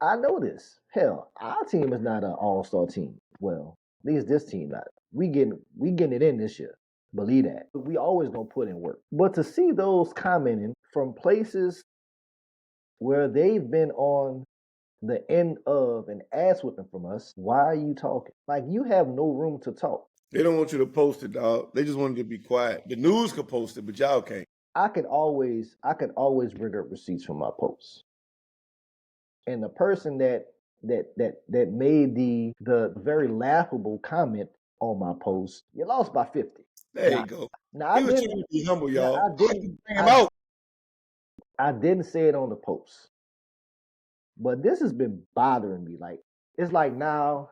I know this. Hell, our team is not an all-star team. Well, at least this team not. We getting it in this year. Believe that. We always gonna put in work. But to see those commenting from places where they've been on the end of an ass whipping from us, why are you talking? Like, you have no room to talk. They don't want you to post it, dog. They just want you to be quiet. The news could post it, but y'all can't. I could always bring up receipts from my posts. And the person that made the very laughable comment on my post, you lost by 50. There you go. Now He was trying to be humble, y'all. I didn't say it on the post. But this has been bothering me. Like, it's like now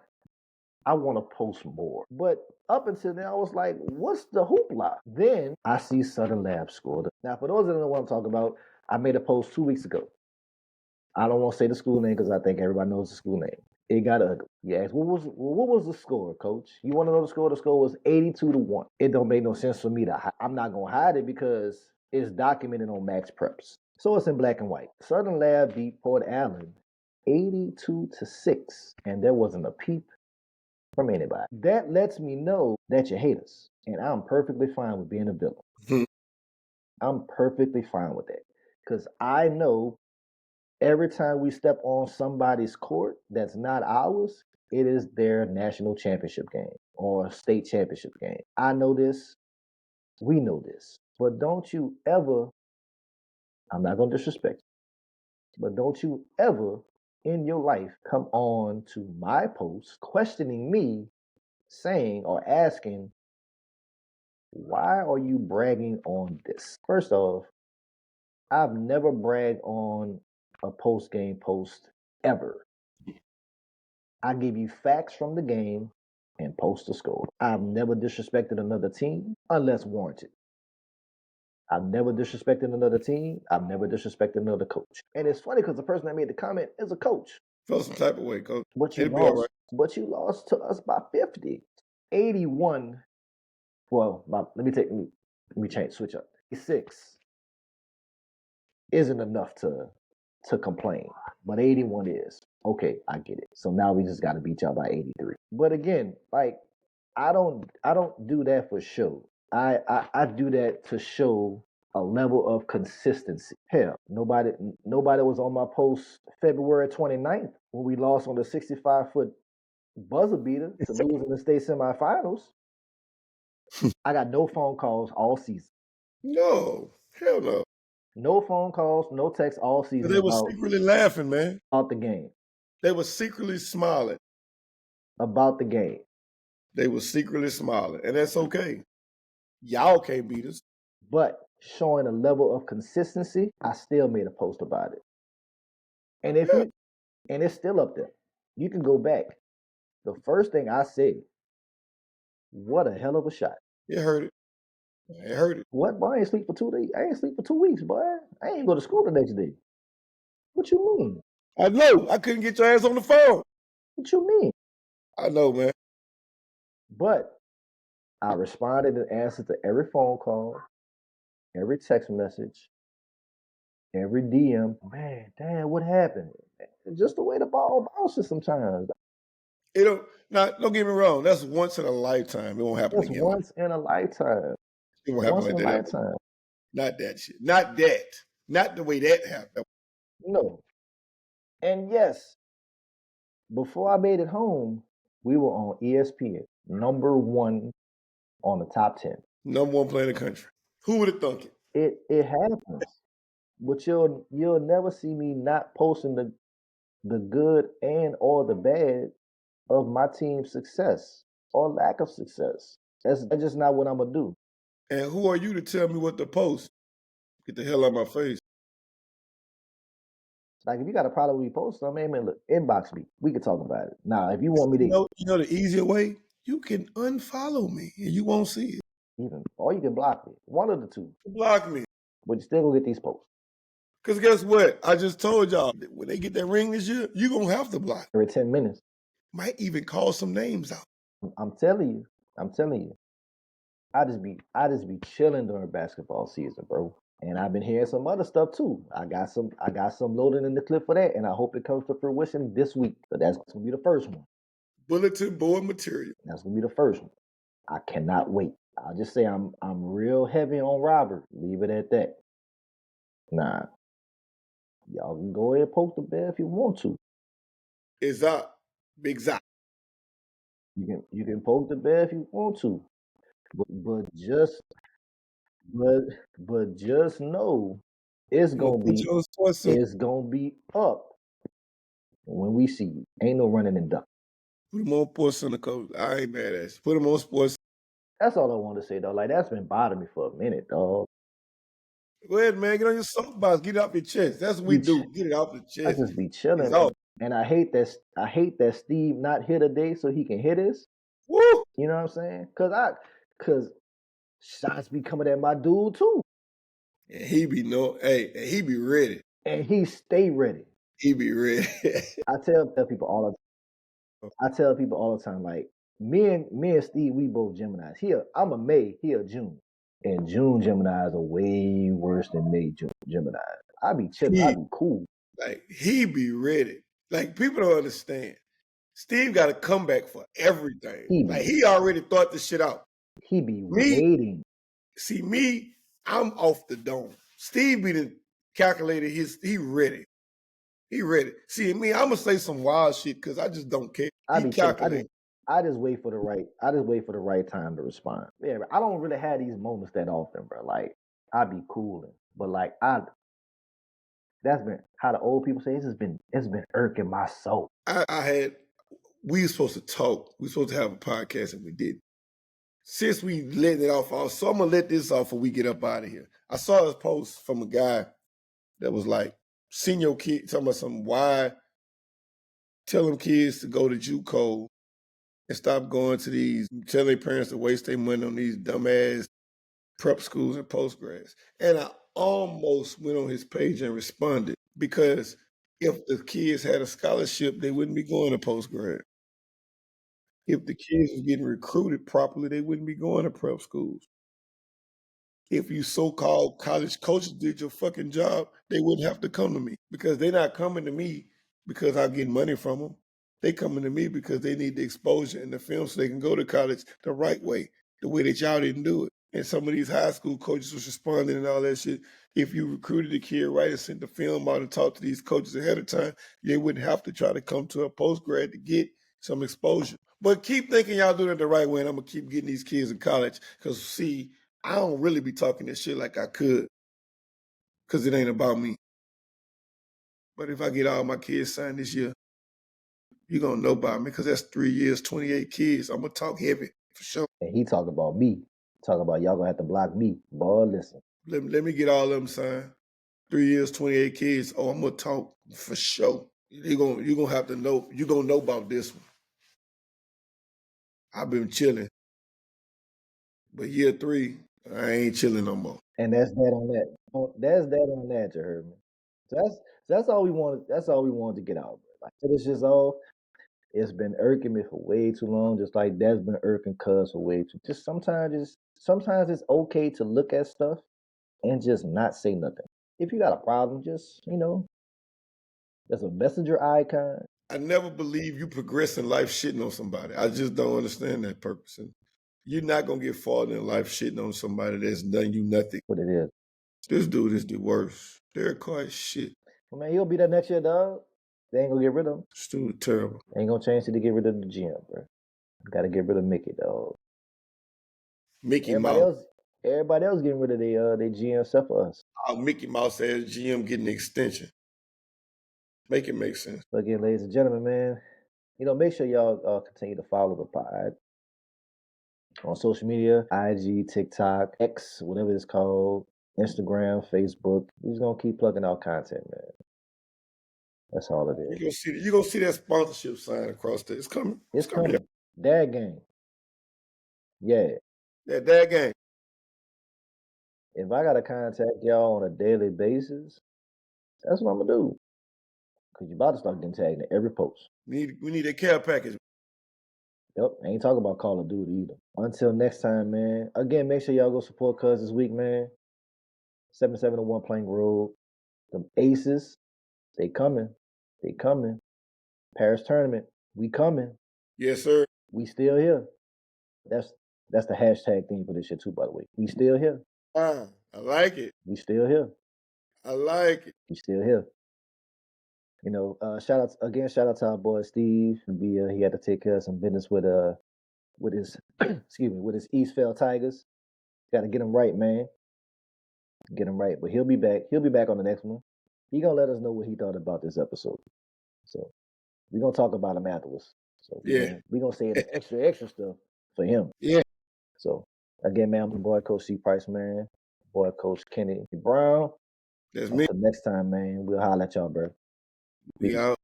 I want to post more. But up until then, I was like, what's the hoopla? Then I see Southern Lab scored. Now, for those that don't know what I'm talking about, I made a post 2 weeks ago. I don't want to say the school name because I think everybody knows the school name. It got ugly. You ask, what was the score, coach? You want to know the score? The score was 82-1. It don't make no sense for me I'm not going to hide it because it's documented on Max Preps. So it's in black and white. Southern Lab beat Port Allen 82-6, and there wasn't a peep from anybody. That lets me know that you hate us, and I'm perfectly fine with being a villain. I'm perfectly fine with that because I know every time we step on somebody's court that's not ours, it is their national championship game or state championship game. I know this. We know this. But don't you ever, I'm not going to disrespect you, but don't you ever in your life come on to my post questioning me, saying or asking, why are you bragging on this? First off, I've never bragged on a post-game post ever. I give you facts from the game and post the score. I've never disrespected another team unless warranted. I've never disrespected another team. I've never disrespected another coach. And it's funny because the person that made the comment is a coach. Felt some type of way, coach. But you lost. But you lost to us by 50. 81. Well, let me switch up. 86 isn't enough to complain, but 81 is. Okay, I get it. So now we just got to beat y'all by 83. But again, like, I don't do that for show. I do that to show a level of consistency. Hell, nobody was on my post February 29th when we lost on the 65-foot buzzer beater to lose in the state semifinals. I got no phone calls all season. No, hell no. No phone calls, no texts all season. They were secretly laughing, man. About the game. They were secretly smiling. About the game. They were secretly smiling, and that's okay. Y'all can't beat us. But showing a level of consistency, I still made a post about it. And if And it's still up there. You can go back. The first thing I said, what a hell of a shot. It hurt it. It hurt it. What, boy? I ain't sleep for 2 days. I ain't sleep for 2 weeks, boy. I ain't go to school the next day. What you mean? I know. I couldn't get your ass on the phone. What you mean? I know, man. But I responded and answered to every phone call, every text message, every DM. Man, damn, what happened? It's just the way the ball bounces sometimes. It don't. Now, don't get me wrong. That's once in a lifetime. It won't happen That's again. once in a lifetime. It won't happen Once like in a that ever. lifetime. Not that shit. Not that. Not the way that happened. No. And yes, before I made it home, we were on ESPN, #1 on the top 10. #1 player in the country. Who would have thunk it? It happens. But you'll never see me not posting the good and or the bad of my team's success or lack of success. That's just not what I'm gonna do. And who are you to tell me what to post? Get the hell out of my face. Like if you got a problem with me posting something, man, look, inbox me. We can talk about it. Now, if you want me to You know the easier way? You can unfollow me and you won't see it. or you can block me. One of the two. Block me. But you still gonna get these posts. Because guess what? I just told y'all, when they get that ring this year, you're going to have to block. Every 10 minutes. Might even call some names out. I'm telling you. I just be chilling during basketball season, bro. And I've been hearing some other stuff too. I got some loading in the clip for that, and I hope it comes to fruition this week. So that's gonna be the first one. Bulletin board material. That's gonna be the first one. I cannot wait. I'll just say I'm real heavy on Robert. Leave it at that. Nah. Y'all can go ahead and poke the bear if you want to. It's up. Big Zop. You can poke the bear if you want to. But just know it's gonna be up when we see you. Ain't no running and duck. Put him on Sports Center, coach. I ain't mad at you. Put him on Sports. That's all I want to say though. Like that's been bothering me for a minute, dog. Go ahead, man. Get on your soapbox. Get it off your chest. That's what we do. Get it off the chest. I just be chilling. And I hate that Steve not here today so he can hit us. Woo! You know what I'm saying? Cause shots be coming at my dude too. And he be he be ready. And he stay ready. He be ready. I tell people all the time, like me and Steve, we both Geminis. I'm a May, he a June. And June Geminis are way worse than May Geminis. I be chilling, I be cool. Like he be ready. Like people don't understand. Steve got a comeback for everything. He already thought this shit out. He be waiting. See me, I'm off the dome. Steve be the calculated he ready. He ready. See me, I'm gonna say some wild shit because I just don't care. I just wait for the right time to respond. Yeah, I don't really have these moments that often, bro. Like I be cooling, but like that's been how the old people say it's been irking my soul. We were supposed to talk. We were supposed to have a podcast and we didn't. Since we let it off, so I'm gonna let this off before we get up out of here. I saw this post from a guy that was like, senior kid talking about some why tell them kids to go to JUCO and stop going to these, tell their parents to waste their money on these dumbass prep schools and postgrads. And I almost went on his page and responded because if the kids had a scholarship, they wouldn't be going to postgrad. If the kids were getting recruited properly, they wouldn't be going to prep schools. If you so-called college coaches did your fucking job, they wouldn't have to come to me because they're not coming to me because I get money from them. They coming to me because they need the exposure and the film so they can go to college the right way, the way that y'all didn't do it. And some of these high school coaches was responding and all that shit. If you recruited the kid right and sent the film out and talked to these coaches ahead of time, they wouldn't have to try to come to a post-grad to get some exposure. But keep thinking y'all doing it the right way, and I'm going to keep getting these kids in college because, see, I don't really be talking this shit like I could because it ain't about me. But if I get all my kids signed this year, you're going to know about me because that's 3 years, 28 kids. I'm going to talk heavy for sure. And he talking about me. Talking about y'all going to have to block me. Boy, listen. Let me get all of them signed. 3 years, 28 kids. Oh, I'm going to talk for sure. you gonna have to know. You gonna know about this one. I've been chilling, but year 3, I ain't chilling no more. And that's that on that. That's that on that. You heard me. So that's all we wanted. That's all we wanted to get out. Like it's just all. It's been irking me for way too long. Just like that's been irking Cuz for way too. Sometimes it's okay to look at stuff and just not say nothing. If you got a problem, just there's a messenger icon. I never believe you progress in life shitting on somebody. I just don't understand that purpose. And you're not gonna get far in life shitting on somebody that's done you nothing. What it is. This dude is the worst. Derek Carr is shit. Well, man, he'll be there next year, dog. They ain't gonna get rid of him. This dude terrible. They ain't gonna change it to get rid of the GM, bro. Gotta get rid of Mickey, dog. Mickey Mouse. Everybody else getting rid of their GM except for us. Mickey Mouse says GM getting an extension. Make it make sense. But again, ladies and gentlemen, man, make sure y'all continue to follow the pod on social media, IG, TikTok, X, whatever it's called, Instagram, Facebook. We're just gonna keep plugging out content, man. That's all it is. You gonna see that sponsorship sign across there. It's coming. It's coming. Dad gang. Yeah. Yeah, dad gang. If I gotta contact y'all on a daily basis, that's what I'm gonna do. Cause you about to start getting tagged in every post. We need a care package. Yep, I ain't talking about Call of Duty either. Until next time, man. Again, make sure y'all go support Cuz this week, man. 7701 Plank Road. The Aces, they coming. They coming. Paris tournament, we coming. Yes, sir. We still here. That's the hashtag thing for this shit too, by the way. We still here. I like it. We still here. I like it. We still here. Shout out to our boy Steve. He had to take care of some business with his with his Eastvale Tigers. Got to get him right, man. Get him right, but he'll be back. He'll be back on the next one. He gonna let us know what he thought about this episode. So we're gonna talk about him afterwards. So we're gonna say the extra stuff for him. Yeah. So again, man, I'm the boy Coach C Price, man. Boy Coach Kenny Brown. That's me. Until next time, man. We'll holler at y'all, bro. We out.